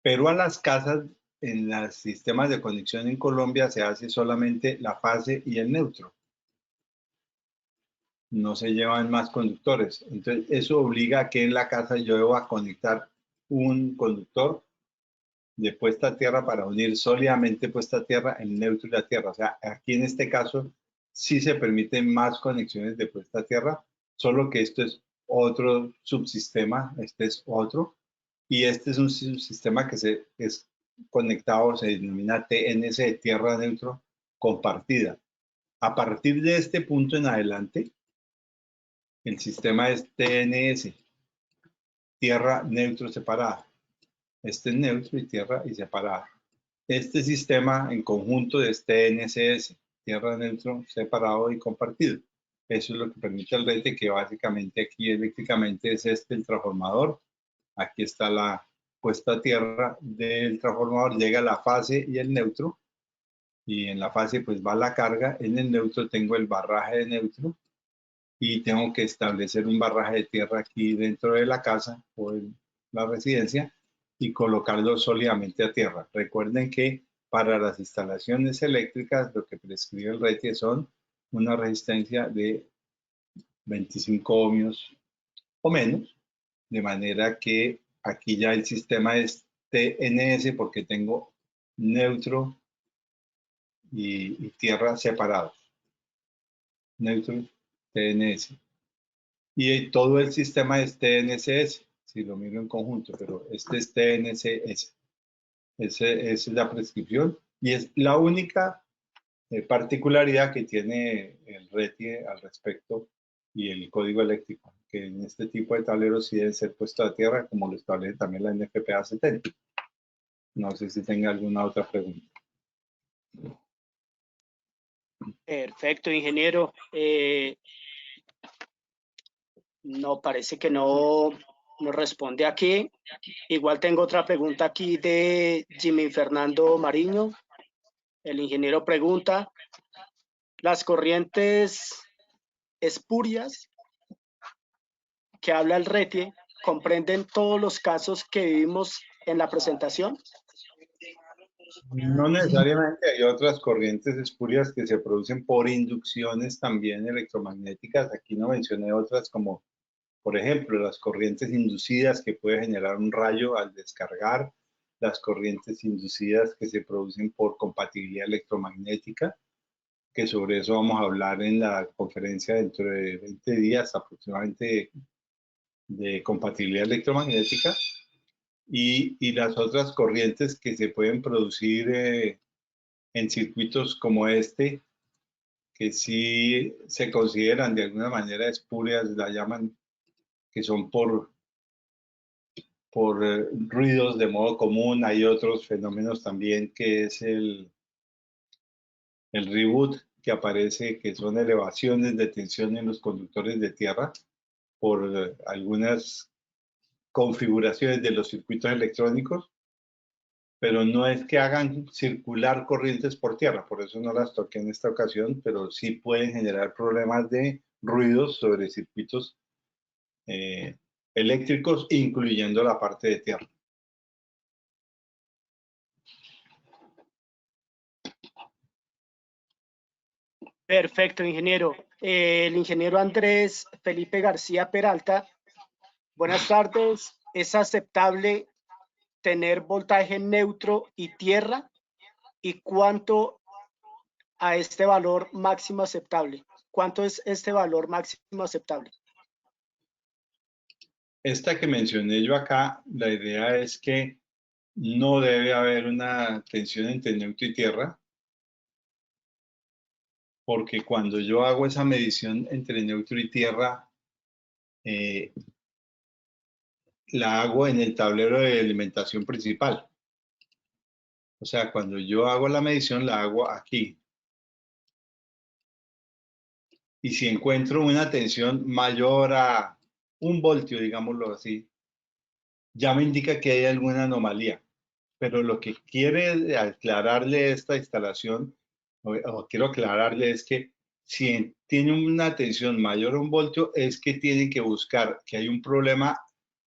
Pero a las casas, en los sistemas de conexión en Colombia, se hace solamente la fase y el neutro. No se llevan más conductores. Entonces, eso obliga a que en la casa yo deba conectar un conductor de puesta a tierra para unir sólidamente puesta a tierra el neutro y la tierra. O sea, aquí en este caso sí se permiten más conexiones de puesta a tierra, solo que esto es otro subsistema, este es otro, y este es un subsistema que es conectado, se denomina TNC, tierra neutro compartida. A partir de este punto en adelante, el sistema es TNS, tierra neutro separada. Este es neutro y tierra y separada. Este sistema en conjunto es TNCS, tierra neutro separado y compartido. Eso es lo que permite el RETE, que básicamente aquí eléctricamente es este el transformador. Aquí está la puesta a tierra del transformador, llega la fase y el neutro. Y en la fase pues va la carga, en el neutro tengo el barraje de neutro y tengo que establecer un barraje de tierra aquí dentro de la casa o en la residencia y colocarlo sólidamente a tierra. Recuerden que para las instalaciones eléctricas lo que prescribe el RETIE son una resistencia de 25 ohmios o menos, de manera que aquí ya el sistema es TNS porque tengo neutro y tierra separados. Neutro, TNS. Y todo el sistema es TNCS, si lo miro en conjunto, pero este es TNCS. Esa es la prescripción y es la única particularidad que tiene el RETIE al respecto y el código eléctrico, que en este tipo de tableros sí deben ser puestos a tierra, como lo establece también la NFPA 70. No sé si tenga alguna otra pregunta. Perfecto, ingeniero. No, parece que no responde aquí. Igual tengo otra pregunta aquí de Jimmy Fernando Mariño. El ingeniero pregunta, ¿las corrientes espurias que habla el RETIE comprenden todos los casos que vivimos en la presentación? No necesariamente, hay otras corrientes espurias que se producen por inducciones también electromagnéticas. Aquí no mencioné otras como, por ejemplo, las corrientes inducidas que puede generar un rayo al descargar, las corrientes inducidas que se producen por compatibilidad electromagnética, que sobre eso vamos a hablar en la conferencia dentro de 20 días aproximadamente de compatibilidad electromagnética, y las otras corrientes que se pueden producir en circuitos como este, que sí se consideran de alguna manera espurias, la llaman, que son por ruidos de modo común. Hay otros fenómenos también que es el reboot, que aparece, que son elevaciones de tensión en los conductores de tierra por algunas configuraciones de los circuitos electrónicos, pero no es que hagan circular corrientes por tierra, por eso no las toqué en esta ocasión, pero sí pueden generar problemas de ruidos sobre circuitos eléctricos, incluyendo la parte de tierra. Perfecto, ingeniero. El ingeniero Andrés Felipe García Peralta. Buenas tardes. ¿Es aceptable tener voltaje neutro y tierra? ¿Y cuánto a este valor máximo aceptable? ¿Cuánto es este valor máximo aceptable? Esta que mencioné yo acá, la idea es que no debe haber una tensión entre neutro y tierra, porque cuando yo hago esa medición entre neutro y tierra, eh, la hago en el tablero de alimentación principal. O sea, cuando yo hago la medición, la hago aquí. Y si encuentro una tensión mayor a 1 voltio, digámoslo así, ya me indica que hay alguna anomalía. Pero lo que quiere aclararle esta instalación, o quiero aclararle, es que si tiene una tensión mayor a 1 voltio, es que tiene que buscar que hay un problema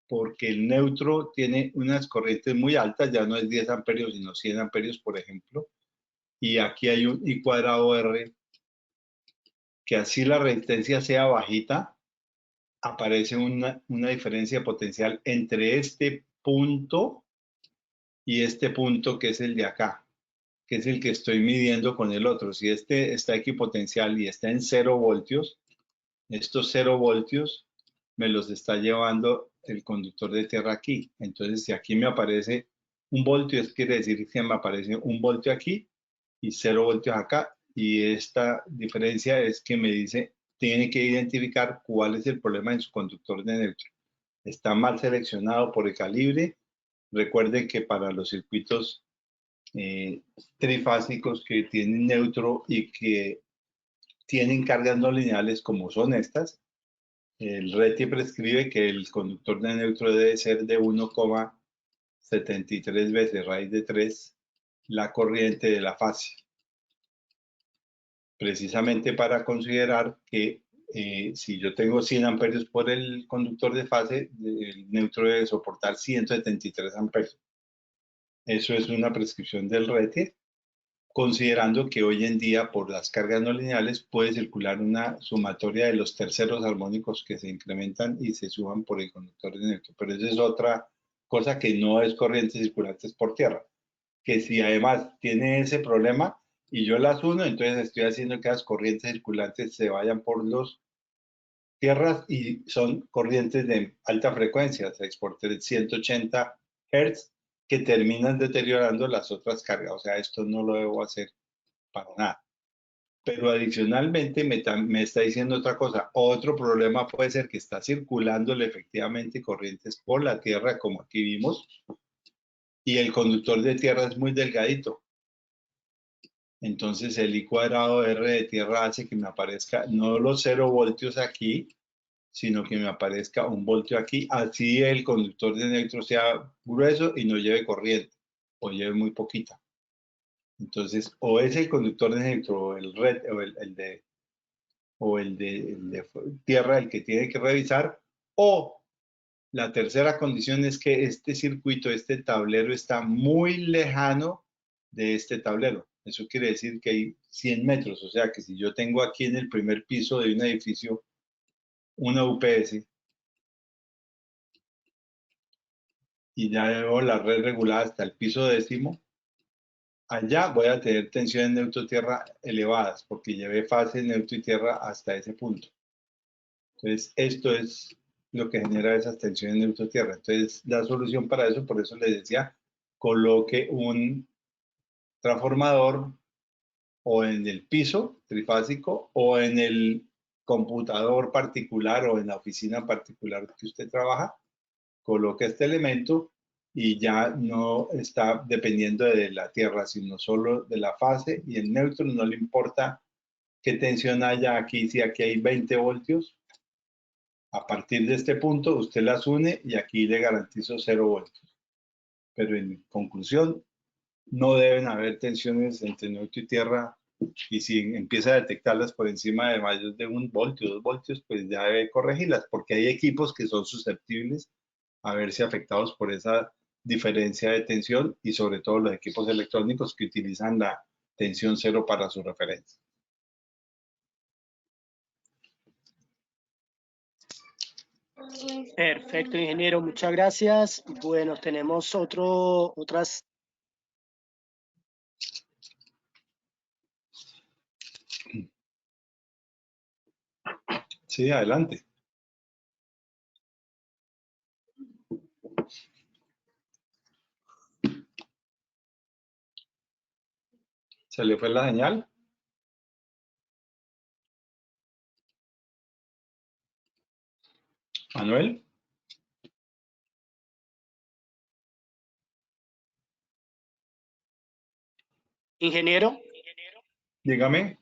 porque el neutro tiene unas corrientes muy altas, ya no es 10 amperios, sino 100 amperios, por ejemplo. Y aquí hay un I cuadrado R, que así la resistencia sea bajita, aparece una diferencia potencial entre este punto y este punto que es el de acá, que es el que estoy midiendo con el otro. Si este está equipotencial y está en 0 voltios, estos 0 voltios me los está llevando el conductor de tierra aquí. Entonces, si aquí me aparece 1 voltio, eso quiere decir que me aparece 1 voltio aquí y 0 voltios acá. Y esta diferencia es que me dice, tiene que identificar cuál es el problema en su conductor de neutro. Está mal seleccionado por el calibre. Recuerden que para los circuitos trifásicos que tienen neutro y que tienen cargas no lineales como son estas, el RETI prescribe que el conductor de neutro debe ser de 1,73 veces raíz de 3 la corriente de la fase, precisamente para considerar que si yo tengo 100 amperios por el conductor de fase, el neutro debe soportar 173 amperios. Eso es una prescripción del RETI, considerando que hoy en día por las cargas no lineales puede circular una sumatoria de los terceros armónicos que se incrementan y se suban por el conductor de neutro. Pero esa es otra cosa que no es corrientes circulantes por tierra, que si además tiene ese problema y yo las uno, entonces estoy haciendo que las corrientes circulantes se vayan por los tierras y son corrientes de alta frecuencia, 6 por 180 Hz, que terminan deteriorando las otras cargas. O sea, esto no lo debo hacer para nada. Pero adicionalmente me está diciendo otra cosa. Otro problema puede ser que está circulándole efectivamente corrientes por la tierra, como aquí vimos, y el conductor de tierra es muy delgadito. Entonces el I cuadrado R de tierra hace que me aparezca no los 0 voltios aquí, sino que me aparezca 1 voltio aquí. Así el conductor de neutro sea grueso y no lleve corriente, o lleve muy poquita. Entonces, o es el conductor de neutro, o el red, o el de tierra el que tiene que revisar, o la tercera condición es que este circuito, este tablero está muy lejano de este tablero. Eso quiere decir que hay 100 metros, o sea que si yo tengo aquí en el primer piso de un edificio una UPS y ya veo la red regulada hasta el piso 10º, allá voy a tener tensiones neutro-tierra elevadas porque llevé fase neutro y tierra hasta ese punto. Entonces, esto es lo que genera esas tensiones neutro-tierra. Entonces, la solución para eso, por eso les decía, coloque un transformador o en el piso trifásico o en el computador particular o en la oficina particular que usted trabaja, coloque este elemento y ya no está dependiendo de la tierra, sino solo de la fase, y el neutro no le importa qué tensión haya aquí, si aquí hay 20 voltios. A partir de este punto, usted las une y aquí le garantizo 0 voltios. Pero en conclusión, no deben haber tensiones entre neutro y tierra, y si empieza a detectarlas por encima de más de 1 voltio, 2 voltios, pues ya debe corregirlas, porque hay equipos que son susceptibles a verse afectados por esa diferencia de tensión, y sobre todo los equipos electrónicos que utilizan la tensión cero para su referencia. Perfecto, ingeniero, muchas gracias. Bueno, tenemos otras Sí, adelante. ¿Se le fue la señal? Manuel. Ingeniero. Dígame.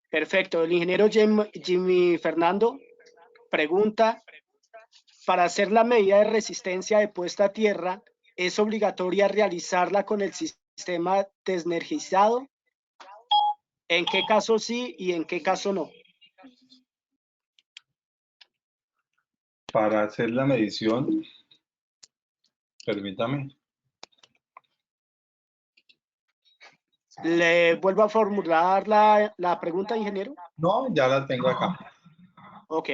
Perfecto. El ingeniero Jimmy Fernando pregunta, para hacer la medida de resistencia de puesta a tierra, ¿es obligatoria realizarla con el sistema desenergizado? ¿En qué caso sí y en qué caso no? Para hacer la medición, permítame. ¿Le vuelvo a formular la pregunta, ingeniero? No, ya la tengo acá. Ok.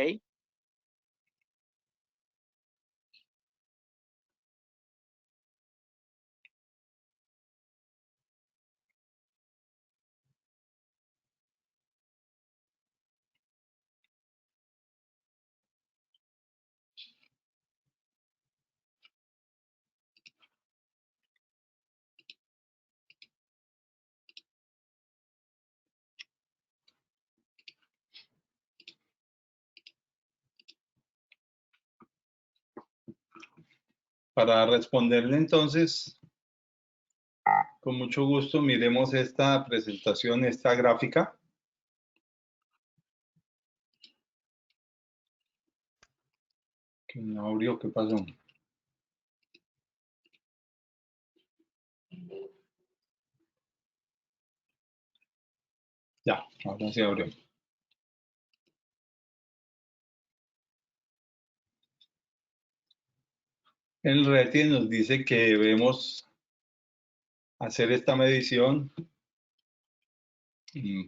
Para responderle entonces, con mucho gusto, miremos esta presentación, esta gráfica. Que no abrió, ¿qué pasó? Ya, ahora se abrió. El RETI nos dice que debemos hacer esta medición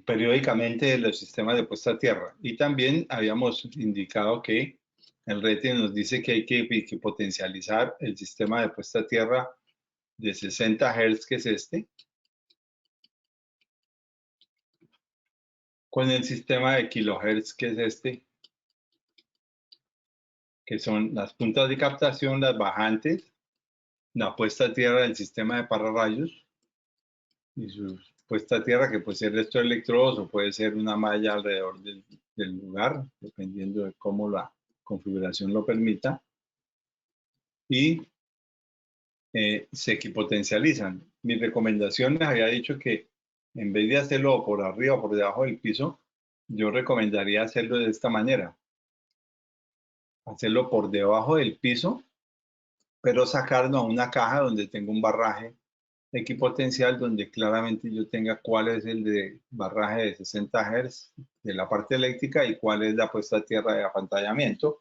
periódicamente de los sistemas de puesta a tierra. Y también habíamos indicado que el RETI nos dice que hay que potencializar el sistema de puesta a tierra de 60 Hz, que es este, con el sistema de kilohertz, que es este, que son las puntas de captación, las bajantes, la puesta a tierra del sistema de pararrayos y su puesta a tierra, que puede ser estos electrodos o puede ser una malla alrededor del lugar, dependiendo de cómo la configuración lo permita. Y se equipotencializan. Mis recomendaciones, había dicho que en vez de hacerlo por arriba o por debajo del piso, yo recomendaría hacerlo de esta manera. Hacerlo por debajo del piso, pero sacarlo a una caja donde tenga un barraje equipotencial, donde claramente yo tenga cuál es el de barraje de 60 Hz de la parte eléctrica y cuál es la puesta a tierra de apantallamiento,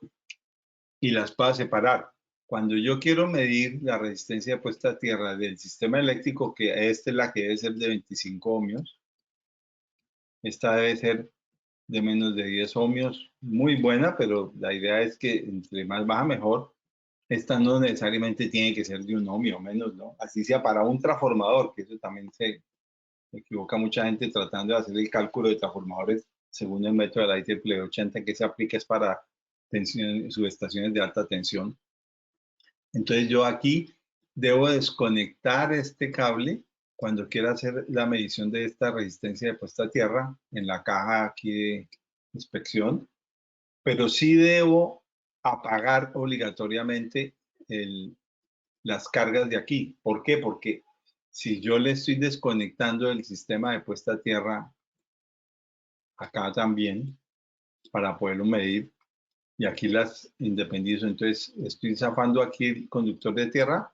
y las pueda separar. Cuando yo quiero medir la resistencia de puesta a tierra del sistema eléctrico, que esta es la que debe ser de 25 ohmios, esta debe ser de menos de 10 ohmios, muy buena, pero la idea es que entre más baja mejor. Esta no necesariamente tiene que ser de 1 ohmio o menos, ¿no? Así sea para un transformador, que eso también se equivoca mucha gente tratando de hacer el cálculo de transformadores según el método de la IEEE 80 que se aplica es para subestaciones de alta tensión. Entonces yo aquí debo desconectar este cable cuando quiera hacer la medición de esta resistencia de puesta a tierra en la caja aquí de inspección, pero sí debo apagar obligatoriamente las cargas de aquí. ¿Por qué? Porque si yo le estoy desconectando el sistema de puesta a tierra acá también para poderlo medir y aquí las independizo, entonces estoy zafando aquí el conductor de tierra.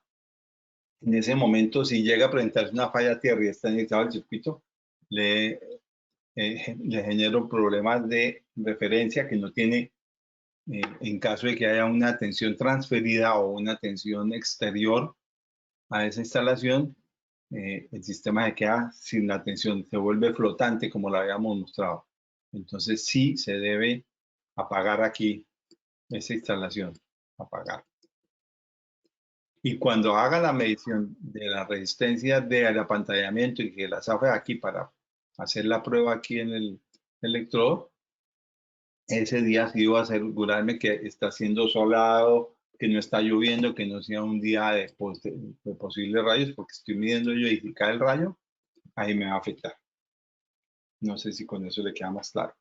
En ese momento, si llega a presentarse una falla a tierra y está inyectado el circuito, le genero problemas de referencia que no tiene en caso de que haya una tensión transferida o una tensión exterior a esa instalación. El sistema se queda sin la tensión, se vuelve flotante como lo habíamos mostrado. Entonces sí se debe apagar aquí esa instalación, apagar. Y cuando haga la medición de la resistencia del apantallamiento y que la zafe aquí para hacer la prueba aquí en el electrodo, ese día sí debo asegurarme que está siendo soleado, que no está lloviendo, que no sea un día de posibles rayos, porque estoy midiendo yo y si cae el rayo, ahí me va a afectar. No sé si con eso le queda más claro.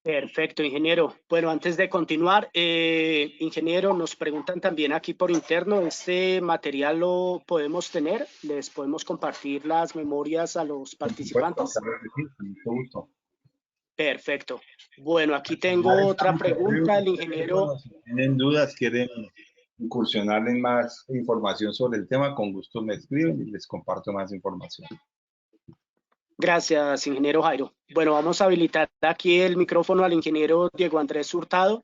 Perfecto, ingeniero. Bueno, antes de continuar, ingeniero, nos preguntan también aquí por interno, ¿este material lo podemos tener? ¿Les podemos compartir las memorias a los Por supuesto, participantes? claro que sí, con mucho gusto. Perfecto. Bueno, aquí tengo otra pregunta. El ingeniero, Si tienen dudas, quieren incursionar en más información sobre el tema, con gusto me escriben y les comparto más información. gracias, ingeniero Jairo. Bueno, vamos a habilitar aquí el micrófono al ingeniero Diego Andrés Hurtado.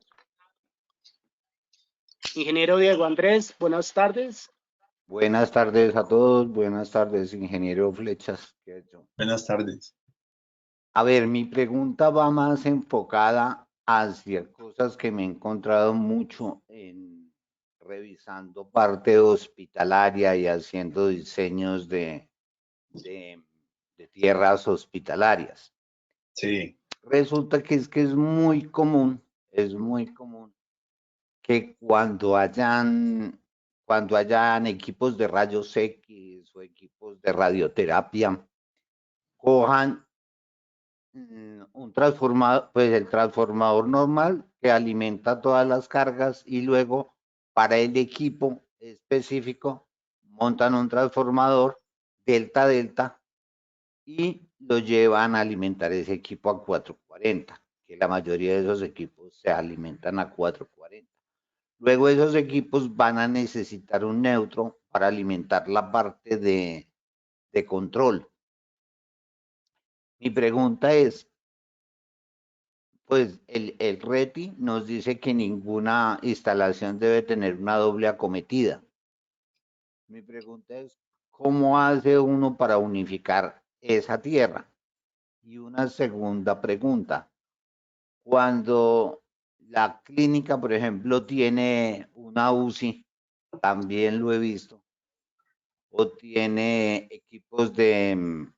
Ingeniero Diego Andrés, buenas tardes. Buenas tardes a todos, buenas tardes, ingeniero Flechas. Buenas tardes. A ver, mi pregunta va más enfocada hacia cosas que me he encontrado mucho en revisando parte hospitalaria y haciendo diseños de, de tierras hospitalarias. Sí. Resulta que es muy común que cuando hayan equipos de rayos X o equipos de radioterapia, cojan un transformador, pues el transformador normal que alimenta todas las cargas y luego para el equipo específico montan un transformador delta y lo llevan a alimentar ese equipo a 440, que la mayoría de esos equipos se alimentan a 440. Luego esos equipos van a necesitar un neutro para alimentar la parte de control. Mi pregunta es, pues el RETI nos dice que ninguna instalación debe tener una doble acometida. Mi pregunta es, ¿cómo hace uno para unificar esa tierra? Y una segunda pregunta, cuando la clínica, por ejemplo, tiene una UCI, también lo he visto, o tiene equipos de,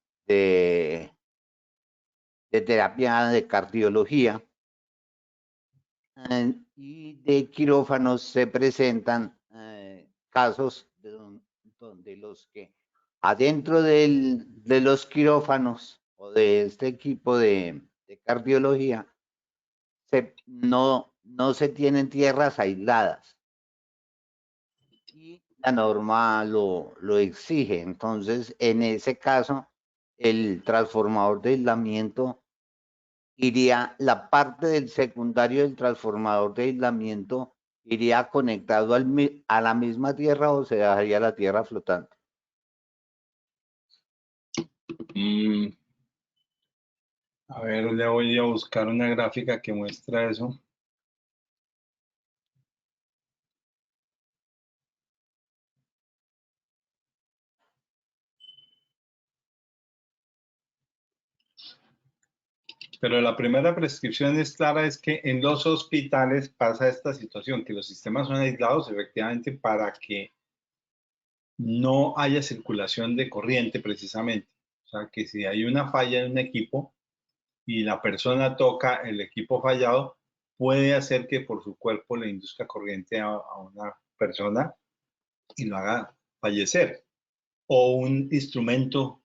de terapia de cardiología, y de quirófanos se presentan casos donde los que adentro de los quirófanos o de este equipo de cardiología no se tienen tierras aisladas y la norma lo exige. Entonces, en ese caso, el transformador de aislamiento iría, la parte del secundario del transformador de aislamiento iría conectado a la misma tierra o se dejaría la tierra flotante. A ver, le voy a buscar una gráfica que muestra eso. Pero la primera prescripción es clara, es que en los hospitales pasa esta situación, que los sistemas son aislados efectivamente para que no haya circulación de corriente precisamente. O sea, que si hay una falla en un equipo y la persona toca el equipo fallado, puede hacer que por su cuerpo le induzca corriente a una persona y lo haga fallecer. O un instrumento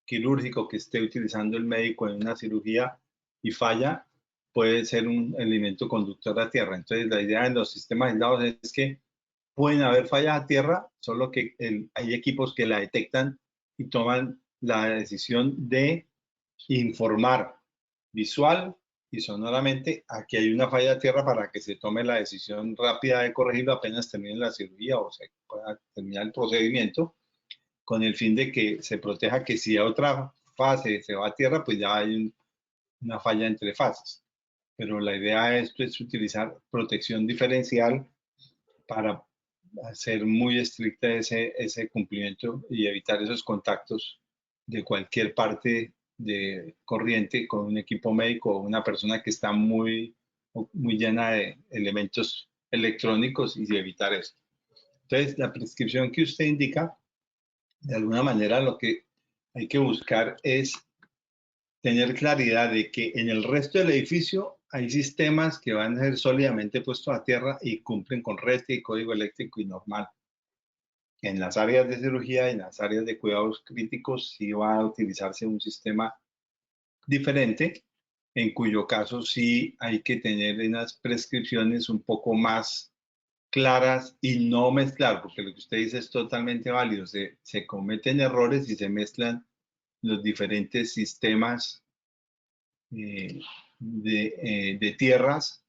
quirúrgico que esté utilizando el médico en una cirugía y falla, puede ser un elemento conductor a tierra. Entonces, la idea en los sistemas aislados es que pueden haber fallas a tierra, solo que hay equipos que la detectan y toman la decisión de informar visual y sonoramente a que hay una falla a tierra para que se tome la decisión rápida de corregirlo apenas termine la cirugía o se pueda terminar el procedimiento, con el fin de que se proteja que si a otra fase se va a tierra, pues ya hay una falla entre fases. Pero la idea de esto es utilizar protección diferencial para hacer muy estricta ese cumplimiento y evitar esos contactos de cualquier parte de corriente con un equipo médico o una persona que está muy llena de elementos electrónicos y evitar eso. Entonces, la prescripción que usted indica, de alguna manera lo que hay que buscar es tener claridad de que en el resto del edificio hay sistemas que van a ser sólidamente puestos a tierra y cumplen con red y código eléctrico y normal. En las áreas de cirugía y en las áreas de cuidados críticos sí va a utilizarse un sistema diferente, en cuyo caso sí hay que tener unas prescripciones un poco más claras y no mezclar, porque lo que usted dice es totalmente válido. Se cometen errores y se mezclan los diferentes sistemas de tierras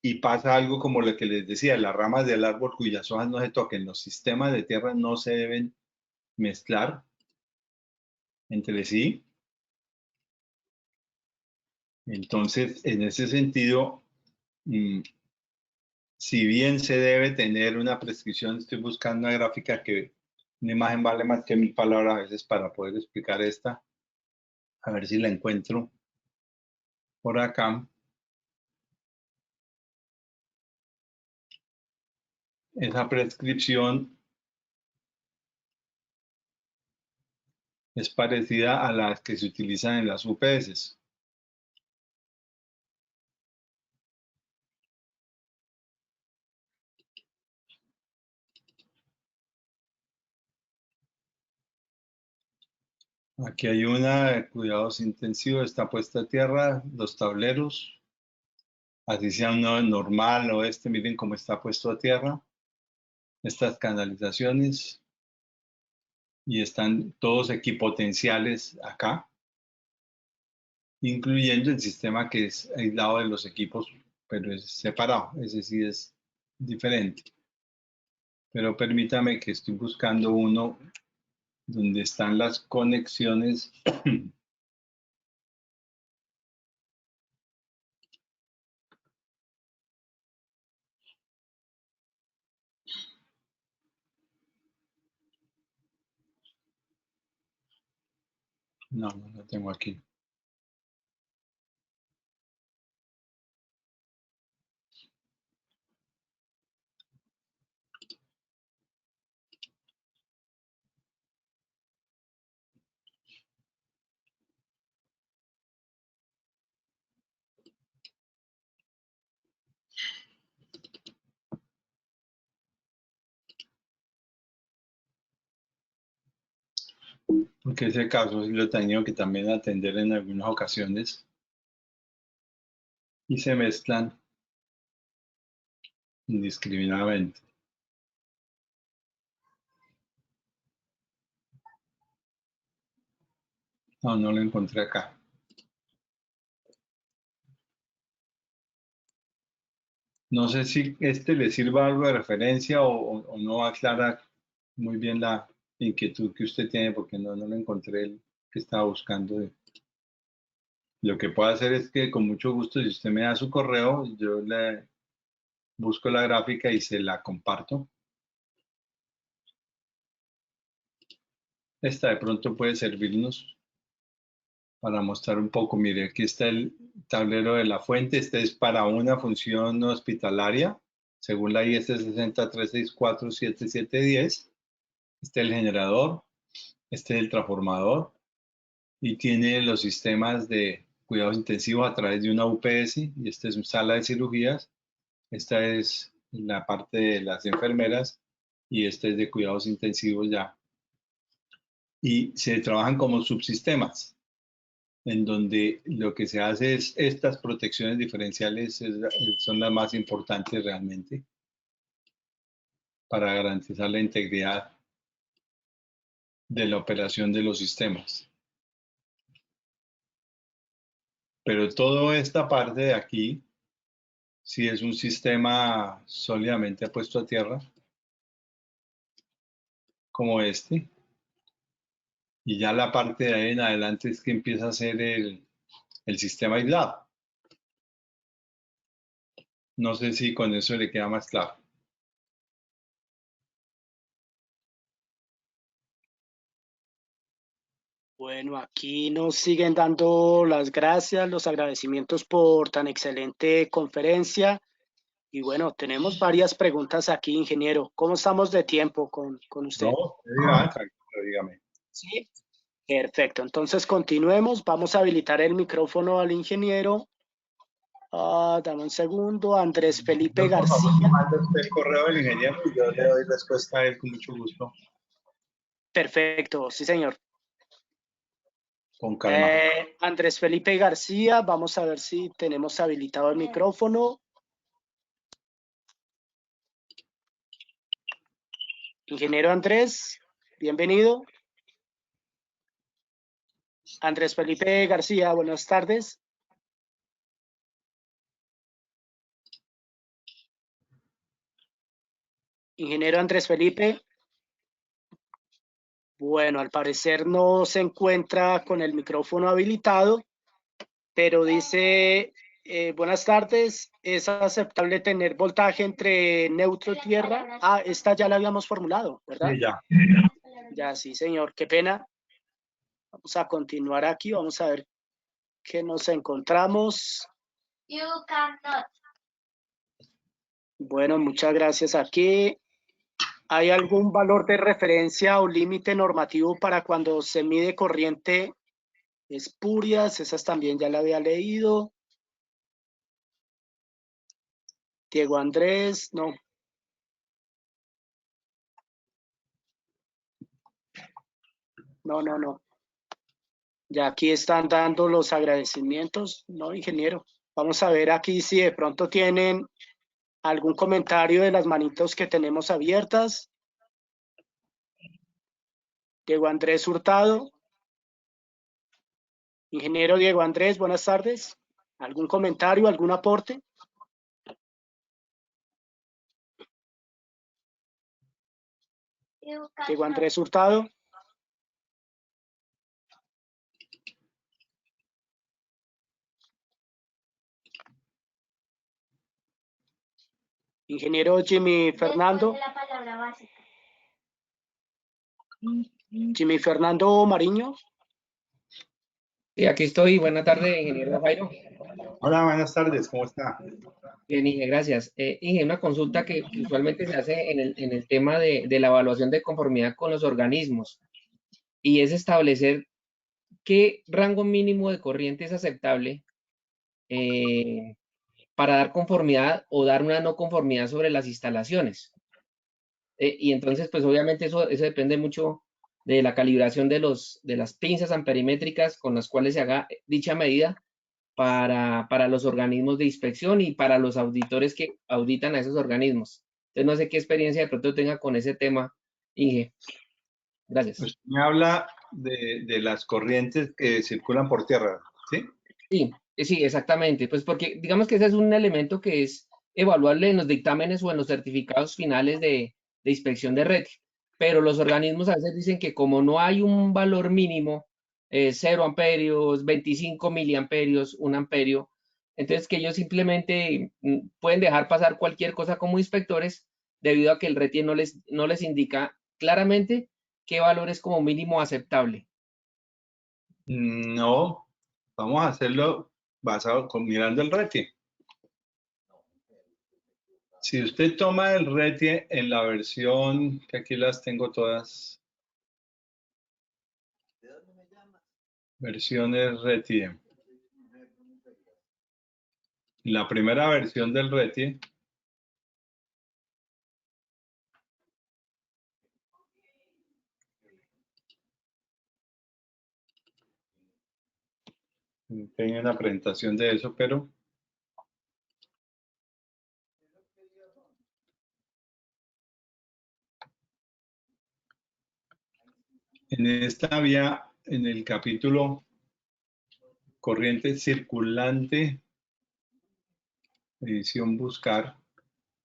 y pasa algo como lo que les decía, las ramas del árbol cuyas hojas no se toquen. Los sistemas de tierra no se deben mezclar entre sí. Entonces, en ese sentido, si bien se debe tener una prescripción, estoy buscando una gráfica que una imagen vale más que 1000 palabras a veces para poder explicar esta. A ver si la encuentro por acá. Esa prescripción es parecida a las que se utilizan en las UPS. Aquí hay una de cuidados intensivos, está puesta a tierra, los tableros, así sea uno normal o miren cómo está puesto a tierra. Estas canalizaciones y están todos equipotenciales acá, incluyendo el sistema que es aislado de los equipos, pero es separado, ese sí es diferente. Pero permítame que estoy buscando uno donde están las conexiones. No, no lo tengo aquí. Porque ese caso sí lo he tenido que también atender en algunas ocasiones y se mezclan indiscriminadamente. No, no lo encontré acá. No sé si le sirva algo de referencia o no aclara muy bien la inquietud que usted tiene, porque no lo encontré el que estaba buscando. Lo que puedo hacer es que con mucho gusto, si usted me da su correo, yo le busco la gráfica y se la comparto. Esta de pronto puede servirnos para mostrar un poco. Mire, aquí está el tablero de la fuente. Este es para una función hospitalaria, según la IS 603647710. Este es el generador, este es el transformador y tiene los sistemas de cuidados intensivos a través de una UPS y esta es una sala de cirugías. Esta es la parte de las enfermeras y este es de cuidados intensivos ya. Y se trabajan como subsistemas, en donde lo que se hace es estas protecciones diferenciales son las más importantes realmente para garantizar la integridad de la operación de los sistemas. Pero toda esta parte de aquí, si es un sistema sólidamente puesto a tierra, como este, y ya la parte de ahí en adelante es que empieza a ser el sistema aislado. No sé si con eso le queda más claro. Bueno, aquí nos siguen dando las gracias, los agradecimientos por tan excelente conferencia. Y bueno, tenemos varias preguntas aquí, ingeniero. ¿Cómo estamos de tiempo con usted? No, tranquilo, dígame. Sí. Perfecto, entonces continuemos. Vamos a habilitar el micrófono al ingeniero. Dame un segundo. Andrés Felipe Por favor, García. manda usted el correo del ingeniero y yo le doy respuesta a él con mucho gusto. Perfecto, sí, señor. Con calma. Andrés Felipe García, vamos a ver si tenemos habilitado el micrófono. Ingeniero Andrés, bienvenido. Andrés Felipe García, buenas tardes. Ingeniero Andrés Felipe. Bueno, al parecer no se encuentra con el micrófono habilitado, pero dice, buenas tardes, ¿es aceptable tener voltaje entre neutro y tierra? Esta ya la habíamos formulado, ¿verdad? Sí, ya. Ya, sí, señor, qué pena. Vamos a continuar aquí, vamos a ver qué nos encontramos. Bueno, muchas gracias. Aquí, ¿hay algún valor de referencia o límite normativo para cuando se mide corriente espurias? Esas también ya la había leído. Diego Andrés, no. No. Ya aquí están dando los agradecimientos, ¿no, ingeniero? Vamos a ver aquí si de pronto tienen algún comentario de las manitos que tenemos abiertas. Diego Andrés Hurtado. Ingeniero Diego Andrés, buenas tardes. ¿Algún comentario, algún aporte? Diego Andrés Hurtado. Ingeniero Jimmy Fernando. La palabra básica. Jimmy Fernando Mariño. Sí, aquí estoy. Buenas tardes, ingeniero Jairo. Hola, buenas tardes, ¿cómo está? Bien, Inge, gracias. Inge, una consulta que usualmente se hace en el tema de la evaluación de conformidad con los organismos, y es establecer qué rango mínimo de corriente es aceptable para dar conformidad o dar una no conformidad sobre las instalaciones. Y entonces, pues obviamente eso depende mucho de la calibración de las pinzas amperimétricas con las cuales se haga dicha medida para los organismos de inspección y para los auditores que auditan a esos organismos. Entonces, no sé qué experiencia de pronto tenga con ese tema, Inge. Gracias. Usted me habla de las corrientes que circulan por tierra, ¿sí? Sí, exactamente. Pues porque digamos que ese es un elemento que es evaluable en los dictámenes o en los certificados finales de inspección de red. Pero los organismos a veces dicen que como no hay un valor mínimo, 0 amperios, 25 miliamperios, 1 amperio, entonces que ellos simplemente pueden dejar pasar cualquier cosa como inspectores debido a que el RETIE no les indica claramente qué valor es como mínimo aceptable. No, vamos a hacerlo mirando el RETIE. Si usted toma el RETIE en la versión, que aquí las tengo todas, versiones RETIE. La primera versión del RETIE tengo una presentación de eso, pero en esta había, en el capítulo corriente circulante, edición buscar,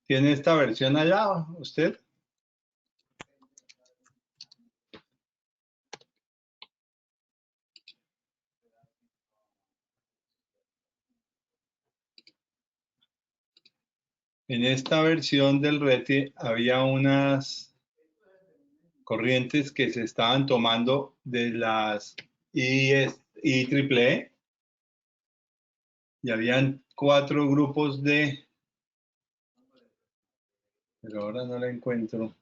¿tiene esta versión allá usted? En esta versión del RETIE había unas corrientes que se estaban tomando de las IEEE y habían 4 grupos de, pero ahora no la encuentro.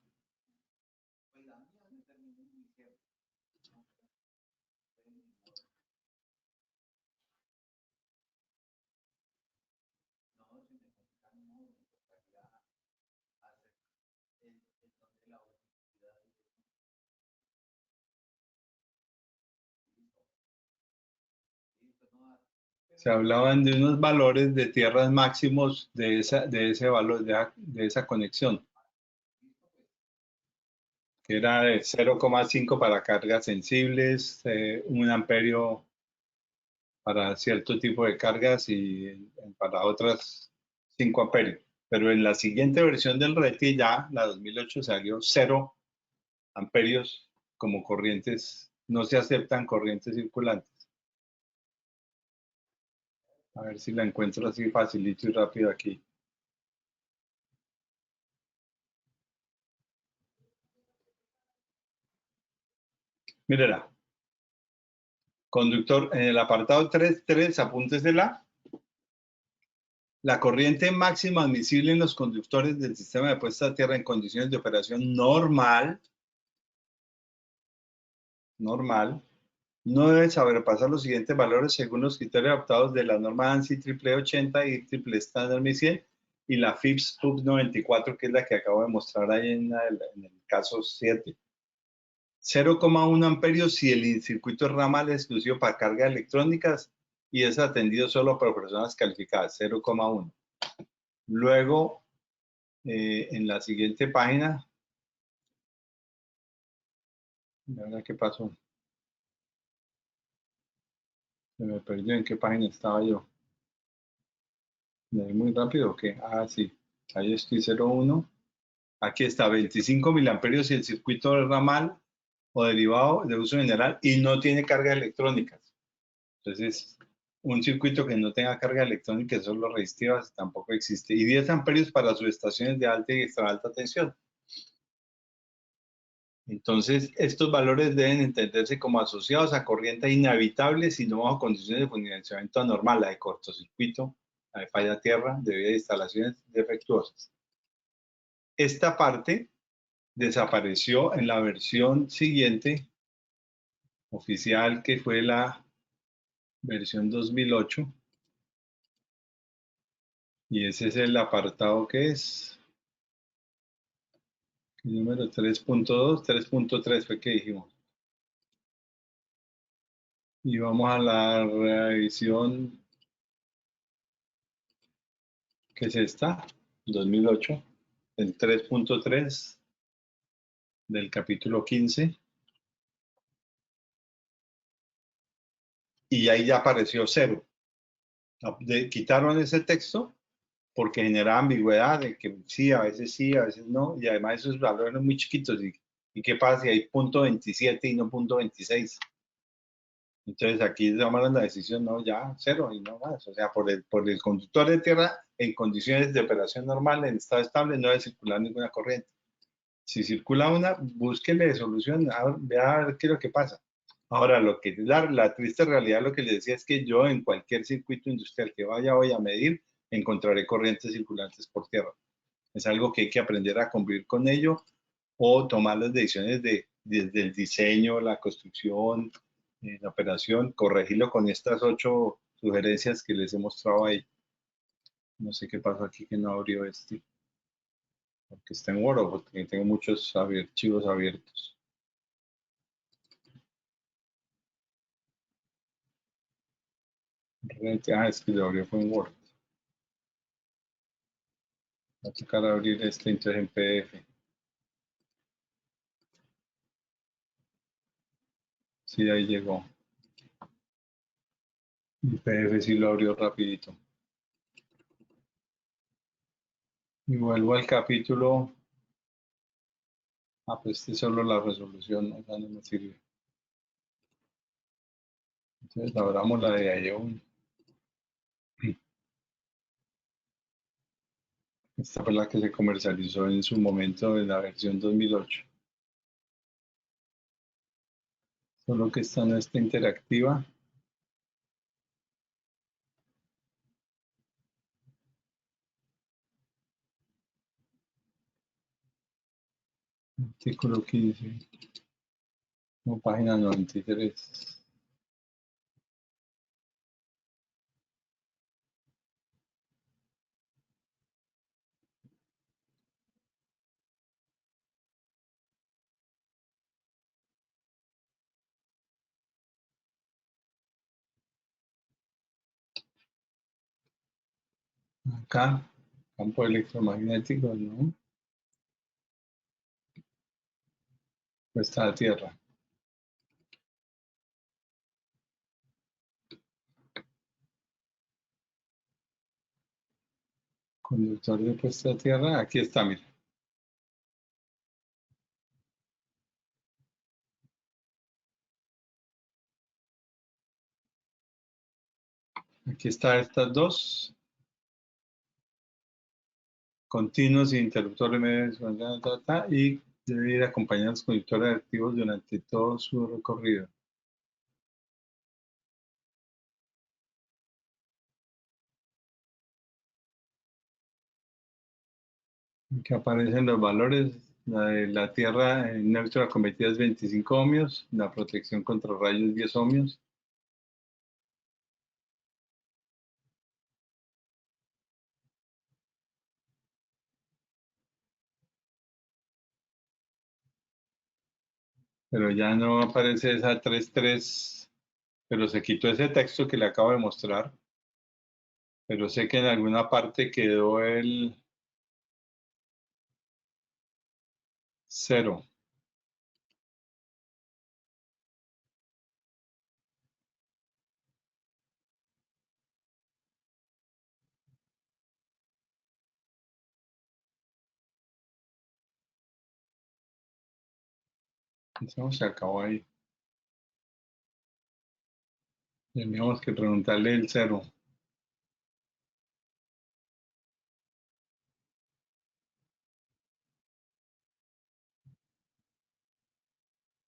se hablaban de unos valores de tierras máximos de ese valor, de esa conexión, que era de 0,5 para cargas sensibles, 1 amperio para cierto tipo de cargas y para otras 5 amperios. Pero en la siguiente versión del RETI, ya la 2008, salió 0 amperios como corrientes, no se aceptan corrientes circulantes. A ver si la encuentro así facilito y rápido aquí. Mírala. Conductor, en el apartado 3.3, apúntesela. La corriente máxima admisible en los conductores del sistema de puesta a tierra en condiciones de operación normal, no debe sobrepasar los siguientes valores según los criterios adoptados de la norma ANSI AAA 80 y AAA Standard 1100 y la FIPS PUB 94, que es la que acabo de mostrar ahí en el caso 7. 0,1 amperios si el circuito es ramal exclusivo para cargas electrónicas y es atendido solo por personas calificadas, 0,1. Luego, en la siguiente página, ¿qué pasó? Se me perdió, ¿en qué página estaba yo? ¿Muy rápido o qué? Ah, sí, ahí estoy, 0,1. Aquí está, 25 miliamperios si el circuito es ramal o derivado de uso general y no tiene cargas electrónicas. Entonces, un circuito que no tenga carga electrónica, solo resistivas, tampoco existe. Y 10 amperios para subestaciones de alta y extra alta tensión. Entonces, estos valores deben entenderse como asociados a corriente inhabitable, sino bajo condiciones de funcionamiento anormal, la de cortocircuito, la de falla tierra, debido a instalaciones defectuosas. Esta parte desapareció en la versión siguiente, oficial, que fue la versión 2008. Y ese es el apartado que es número 3.2, 3.3 fue que dijimos. Y vamos a la revisión, que es esta, 2008, el 3.3 del capítulo 15. Y ahí ya apareció 0. Quitaron ese texto porque generaba ambigüedad de que sí, a veces no. Y además esos valores eran muy chiquitos. ¿Y qué pasa si hay .27 y no .26? Entonces aquí tomaron la decisión, no, ya 0 y no más. O sea, por el conductor de tierra en condiciones de operación normal, en estado estable, no debe circular ninguna corriente. Si circula una, búsquele solución, vea a ver qué es lo que pasa. Ahora, lo que la triste realidad, lo que les decía es que yo en cualquier circuito industrial que vaya hoy a medir, encontraré corrientes circulantes por tierra. Es algo que hay que aprender a convivir con ello o tomar las decisiones desde el diseño, la construcción, la operación, corregirlo con estas 8 sugerencias que les he mostrado ahí. No sé qué pasó aquí que no abrió este, porque está en Word o porque tengo muchos archivos abiertos. Ah, es que lo abrió fue en Word. Va a tocar abrir este entonces en PDF. Sí, ahí llegó. El PDF sí lo abrió rapidito. Y vuelvo al capítulo. Ah, pues este es solo la resolución, ¿no? Ya no me sirve. Entonces abramos la de IO. Esta fue la que se comercializó en su momento en la versión 2008. Solo que esta no está interactiva. Artículo 15. No, página 93. Acá, campo electromagnético, ¿no? Puesta a tierra. Conductor de puesta a tierra, aquí está, mira. Aquí está estas dos. Continuos e interruptores medios, y debe ir acompañando a los conductores activos durante todo su recorrido. Aquí aparecen los valores. La de la tierra en neutro convertida es 25 ohmios, la protección contra rayos 10 ohmios. Pero ya no aparece esa 3.3, pero se quitó ese texto que le acabo de mostrar. Pero sé que en alguna parte quedó el 0. Eso se acabó ahí. Teníamos que preguntarle el 0.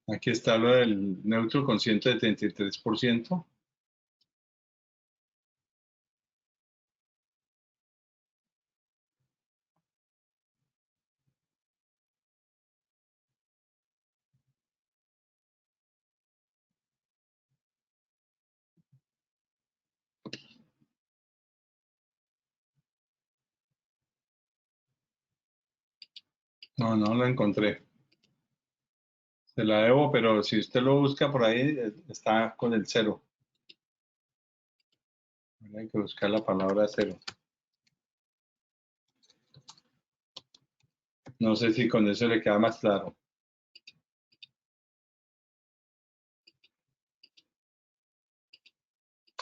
Aquí está lo del neutro con 173%. No, no lo encontré. Se la debo, pero si usted lo busca por ahí, está con el 0. Hay que buscar la palabra 0. No sé si con eso le queda más claro.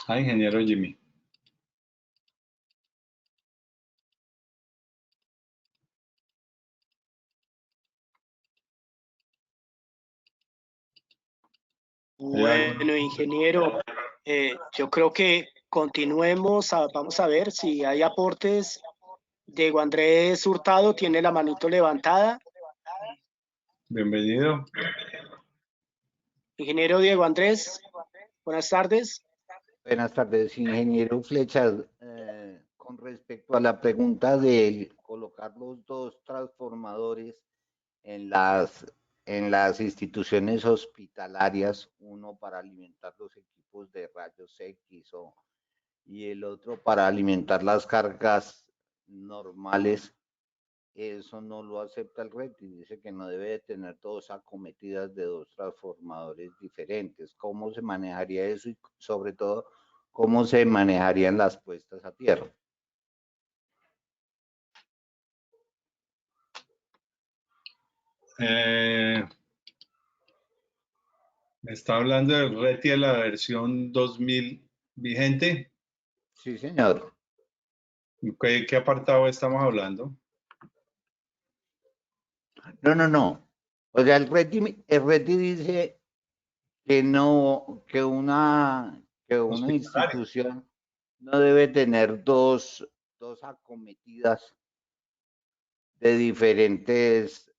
Ah, ingeniero Jimmy. Bueno, ingeniero, yo creo que continuemos. Vamos a ver si hay aportes. Diego Andrés Hurtado tiene la manito levantada. Bienvenido. Ingeniero Diego Andrés, buenas tardes. Buenas tardes, ingeniero Flechas. Con respecto a la pregunta de colocar los dos transformadores en en las instituciones hospitalarias, uno para alimentar los equipos de rayos X y el otro para alimentar las cargas normales, eso no lo acepta el RET y dice que no debe de tener dos acometidas de dos transformadores diferentes. ¿Cómo se manejaría eso y sobre todo cómo se manejarían las puestas a tierra? Está hablando del RETI de la versión 2000 vigente. Sí, señor. ¿Qué apartado estamos hablando? No. O sea, el RETI dice que no, que una Hospitalario. institución no debe tener dos acometidas de diferentes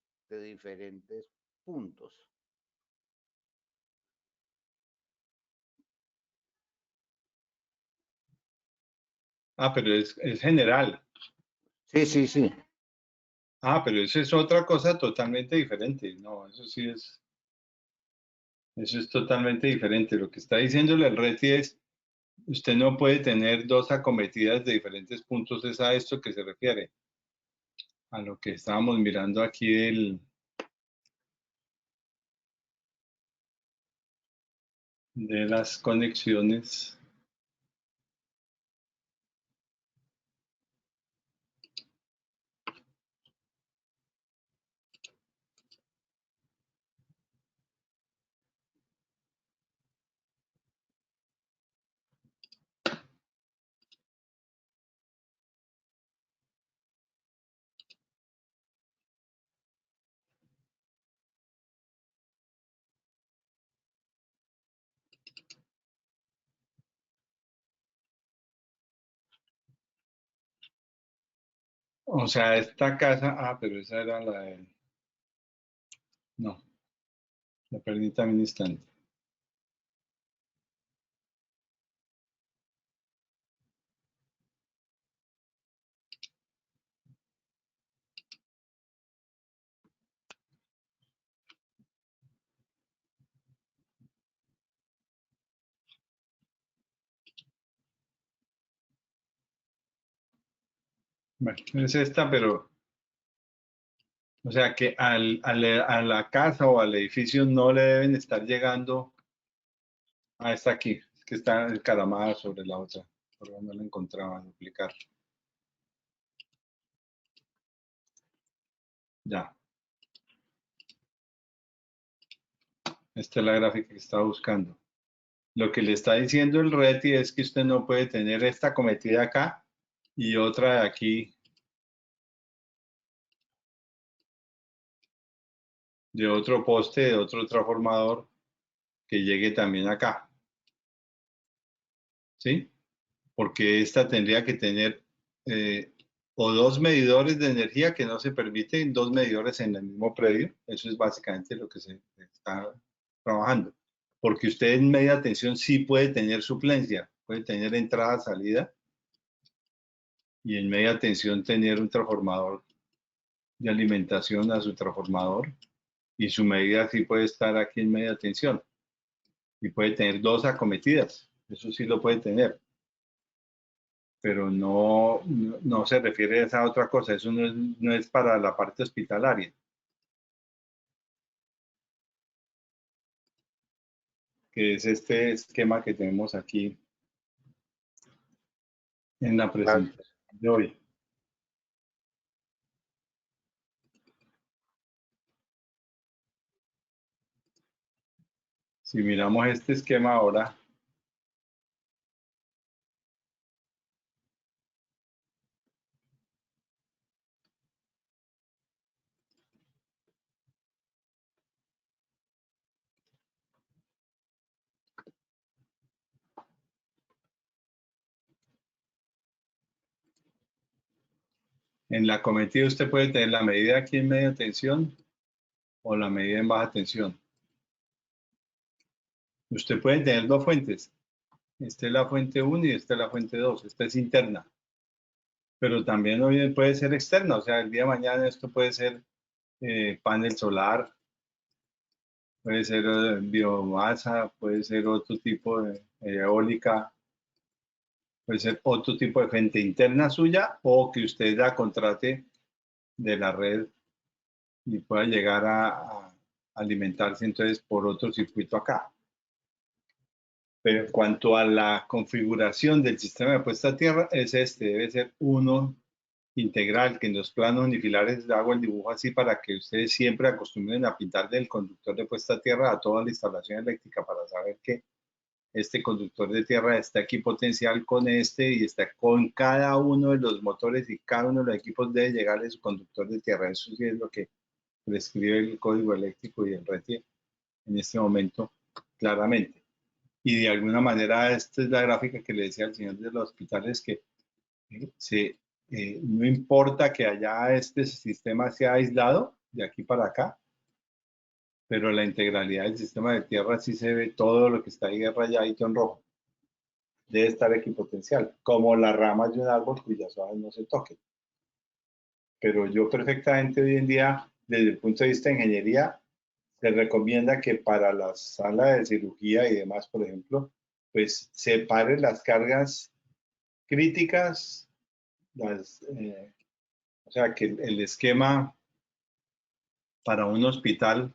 puntos. Ah, pero es general. Sí. Ah, pero eso es otra cosa totalmente diferente. No, eso es totalmente diferente. Lo que está diciéndole el RETI es, usted no puede tener dos acometidas de diferentes puntos. Es a esto que se refiere. A lo que estábamos mirando aquí de las conexiones. O sea, esta casa, pero esa era la de... No, la perdí también un instante. Bueno, es esta, pero... O sea que a la casa o al edificio no le deben estar llegando. Ah, está aquí. Es que está encaramada sobre la otra. Por no la encontraba duplicar. Ya. Esta es la gráfica que estaba buscando. Lo que le está diciendo el RETI es que usted no puede tener esta cometida acá y otra de aquí de otro poste, de otro transformador que llegue también acá. ¿Sí? Porque esta tendría que tener o dos medidores de energía que no se permiten, dos medidores en el mismo predio. Eso es básicamente lo que se está trabajando. Porque usted en media tensión sí puede tener suplencia, puede tener entrada, salida, y en media tensión tener un transformador de alimentación a su transformador, y su medida sí puede estar aquí en media tensión, y puede tener dos acometidas, eso sí lo puede tener. Pero no se refiere a esa otra cosa, eso no es para la parte hospitalaria. Que es este esquema que tenemos aquí en la presentación de hoy. Si miramos este esquema ahora, en la cometida usted puede tener la medida aquí en media tensión o la medida en baja tensión. Usted puede tener dos fuentes. Esta es la fuente 1 y esta es la fuente 2. Esta es interna. Pero también puede ser externa. O sea, el día de mañana esto puede ser panel solar, puede ser biomasa, puede ser otro tipo de eólica, puede ser otro tipo de fuente interna suya o que usted la contrate de la red y pueda llegar a alimentarse entonces por otro circuito acá. Pero en cuanto a la configuración del sistema de puesta a tierra, es debe ser uno integral, que en los planos unifilares hago el dibujo así para que ustedes siempre acostumbren a pintar del conductor de puesta a tierra a toda la instalación eléctrica para saber que este conductor de tierra está aquí potencial con este y está con cada uno de los motores y cada uno de los equipos debe llegar a su conductor de tierra. Eso sí es lo que prescribe el código eléctrico y el RETI en este momento claramente. Y de alguna manera esta es la gráfica que le decía al señor de los hospitales que no importa que allá este sistema sea aislado de aquí para acá, pero la integralidad del sistema de tierra sí se ve todo lo que está ahí rayadito en rojo. Debe estar equipotencial, como las ramas de un árbol cuyas hojas no se toquen. Pero yo perfectamente hoy en día, desde el punto de vista de ingeniería, se recomienda que para la sala de cirugía y demás, por ejemplo, pues separe las cargas críticas, o sea, que el esquema para un hospital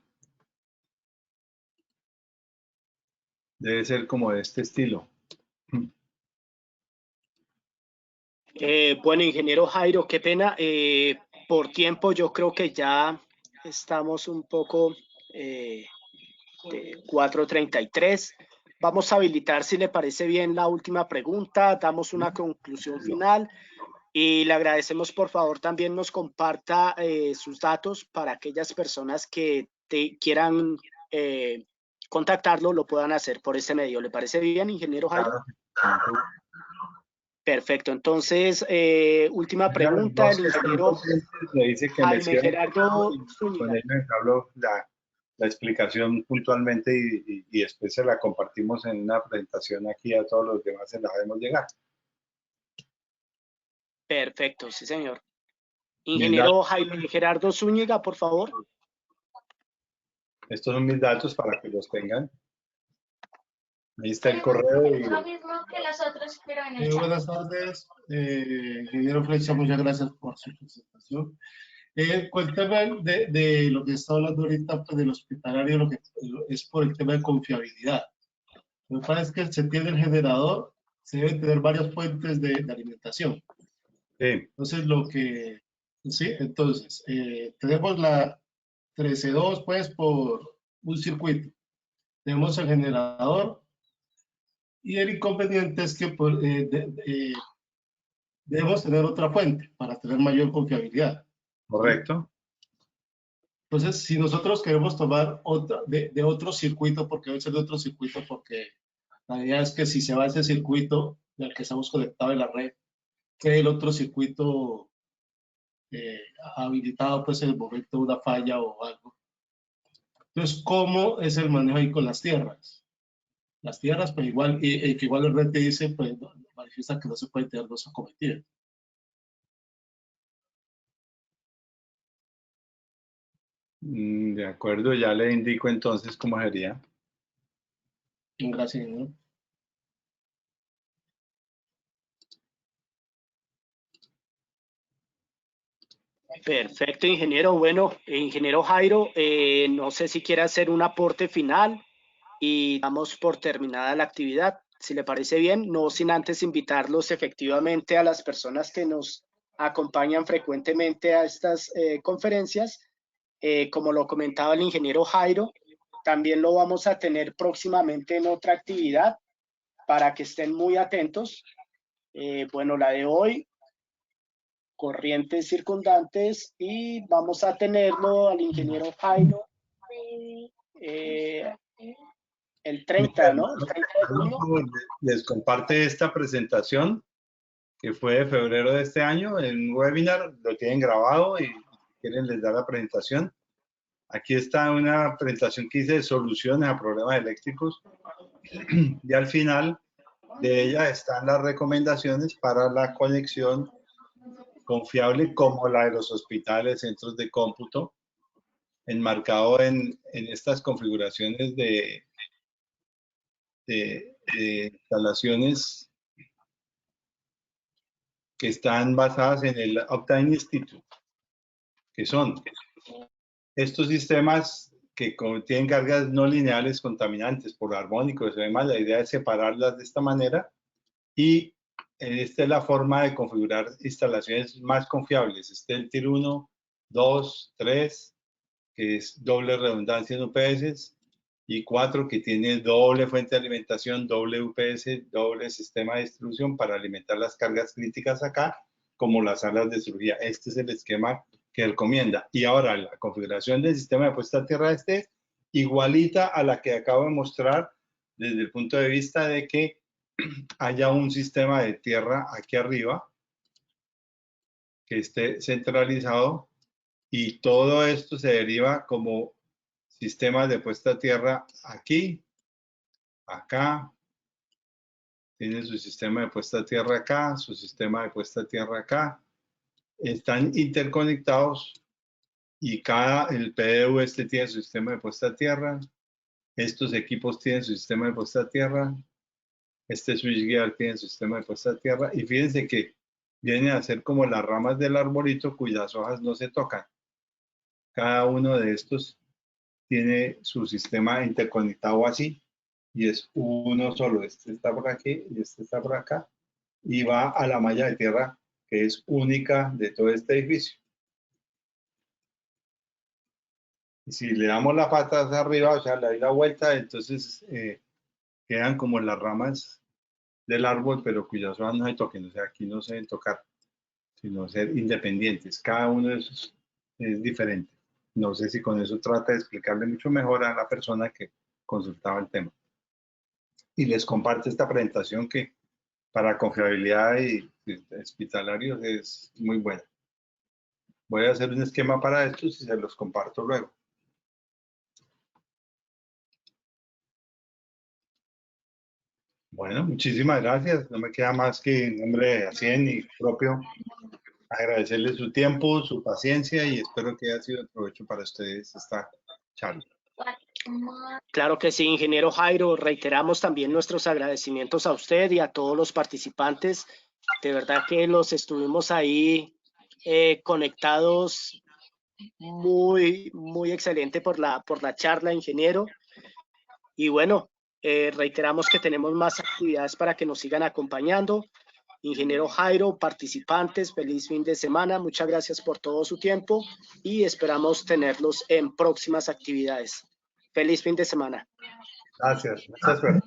debe ser como de este estilo. Bueno, ingeniero Jairo, qué pena. Por tiempo yo creo que ya estamos un poco de 4:33. Vamos a habilitar, si le parece bien, la última pregunta. Damos una conclusión final y le agradecemos, por favor, también nos comparta sus datos para aquellas personas que quieran contactarlo, lo puedan hacer por ese medio. ¿Le parece bien, ingeniero Jairo? Claro. Perfecto. Entonces, última pregunta, el ingeniero me dice que me Jaime cierre Gerardo y con Zúñiga. él les hablo la explicación puntualmente y después se la compartimos en una presentación aquí a todos los demás, se la haremos llegar. Perfecto, sí, señor. Mis Ingeniero Jaime Gerardo Zúñiga, por favor. Estos son mis datos para que los tengan. Ahí está el correo. Y... Lo mismo que las otras, pero en el chat. Buenas tardes, ingeniero Flecha, muchas gracias por su presentación. Cuéntame de lo que está hablando ahorita pues, del hospitalario, lo que es por el tema de confiabilidad. Me parece que se tiene el generador, se deben tener varias fuentes de alimentación. Sí. Entonces, entonces, tenemos la 13.2 pues por un circuito. Tenemos el generador y el inconveniente es que debemos tener otra fuente para tener mayor confiabilidad. Correcto. Entonces, si nosotros queremos tomar otra, de otro circuito, porque debe ser de otro circuito, porque la idea es que si se va a ese circuito del que estamos conectados en la red, quede el otro circuito habilitado pues en el momento de una falla o algo. Entonces, ¿cómo es el manejo ahí con las tierras? Las tierras, pues igual, que igual el red te dice, pues manifiesta que no se puede tener dos acometidas. De acuerdo, ya le indico entonces cómo sería. Gracias, ¿no? Perfecto, ingeniero. Bueno, ingeniero Jairo, no sé si quiere hacer un aporte final y damos por terminada la actividad. Si le parece bien, no sin antes invitarlos efectivamente a las personas que nos acompañan frecuentemente a estas conferencias. Como lo comentaba el ingeniero Jairo, también lo vamos a tener próximamente en otra actividad para que estén muy atentos. Bueno, la de hoy, corrientes circundantes, y vamos a tenerlo al ingeniero Jairo el 30, ¿no? El 30 de junio. Les comparte esta presentación que fue de febrero de este año, en un webinar, lo tienen grabado y si quieren les da la presentación. Aquí está una presentación que hice de soluciones a problemas eléctricos y al final de ella están las recomendaciones para la conexión confiable como la de los hospitales, centros de cómputo, enmarcado en estas configuraciones de instalaciones que están basadas en el Optime Institute, que son estos sistemas que tienen cargas no lineales contaminantes por armónicos y demás. La idea es separarlas de esta manera y esta es la forma de configurar instalaciones más confiables. Este es el Tier 1, 2, 3, que es doble redundancia en UPS, y 4, que tiene doble fuente de alimentación, doble UPS, doble sistema de distribución para alimentar las cargas críticas acá, como las salas de cirugía. Este es el esquema que recomienda. Y ahora la configuración del sistema de puesta a tierra igualita a la que acabo de mostrar desde el punto de vista de que haya un sistema de tierra aquí arriba que esté centralizado y todo esto se deriva como sistemas de puesta a tierra aquí, acá, tiene su sistema de puesta a tierra acá, su sistema de puesta a tierra acá, están interconectados y el PDU tiene su sistema de puesta a tierra, estos equipos tienen su sistema de puesta a tierra, este switchgear tiene su sistema de puesta a tierra y fíjense que vienen a ser como las ramas del arbolito cuyas hojas no se tocan. Cada uno de estos tiene su sistema interconectado así y es uno solo. Este está por aquí y este está por acá y va a la malla de tierra que es única de todo este edificio. Y si le damos la pata hacia arriba, o sea, le doy la vuelta, entonces quedan como las ramas del árbol, pero cuyas hojas no se toquen. O sea, aquí no se deben tocar, sino ser independientes. Cada uno de esos es diferente. No sé si con eso trata de explicarle mucho mejor a la persona que consultaba el tema. Y les comparto esta presentación que para confiabilidad y hospitalarios es muy buena. Voy a hacer un esquema para estos y se los comparto luego. Bueno, muchísimas gracias. No me queda más que en nombre de Acien y propio agradecerles su tiempo, su paciencia y espero que haya sido de provecho para ustedes esta charla. Claro que sí, ingeniero Jairo. Reiteramos también nuestros agradecimientos a usted y a todos los participantes. De verdad que los estuvimos ahí conectados. Muy excelente por la charla, ingeniero. Y bueno, reiteramos que tenemos más actividades para que nos sigan acompañando. Ingeniero Jairo, participantes, feliz fin de semana. Muchas gracias por todo su tiempo y esperamos tenerlos en próximas actividades. Feliz fin de semana. Gracias. Muchas gracias.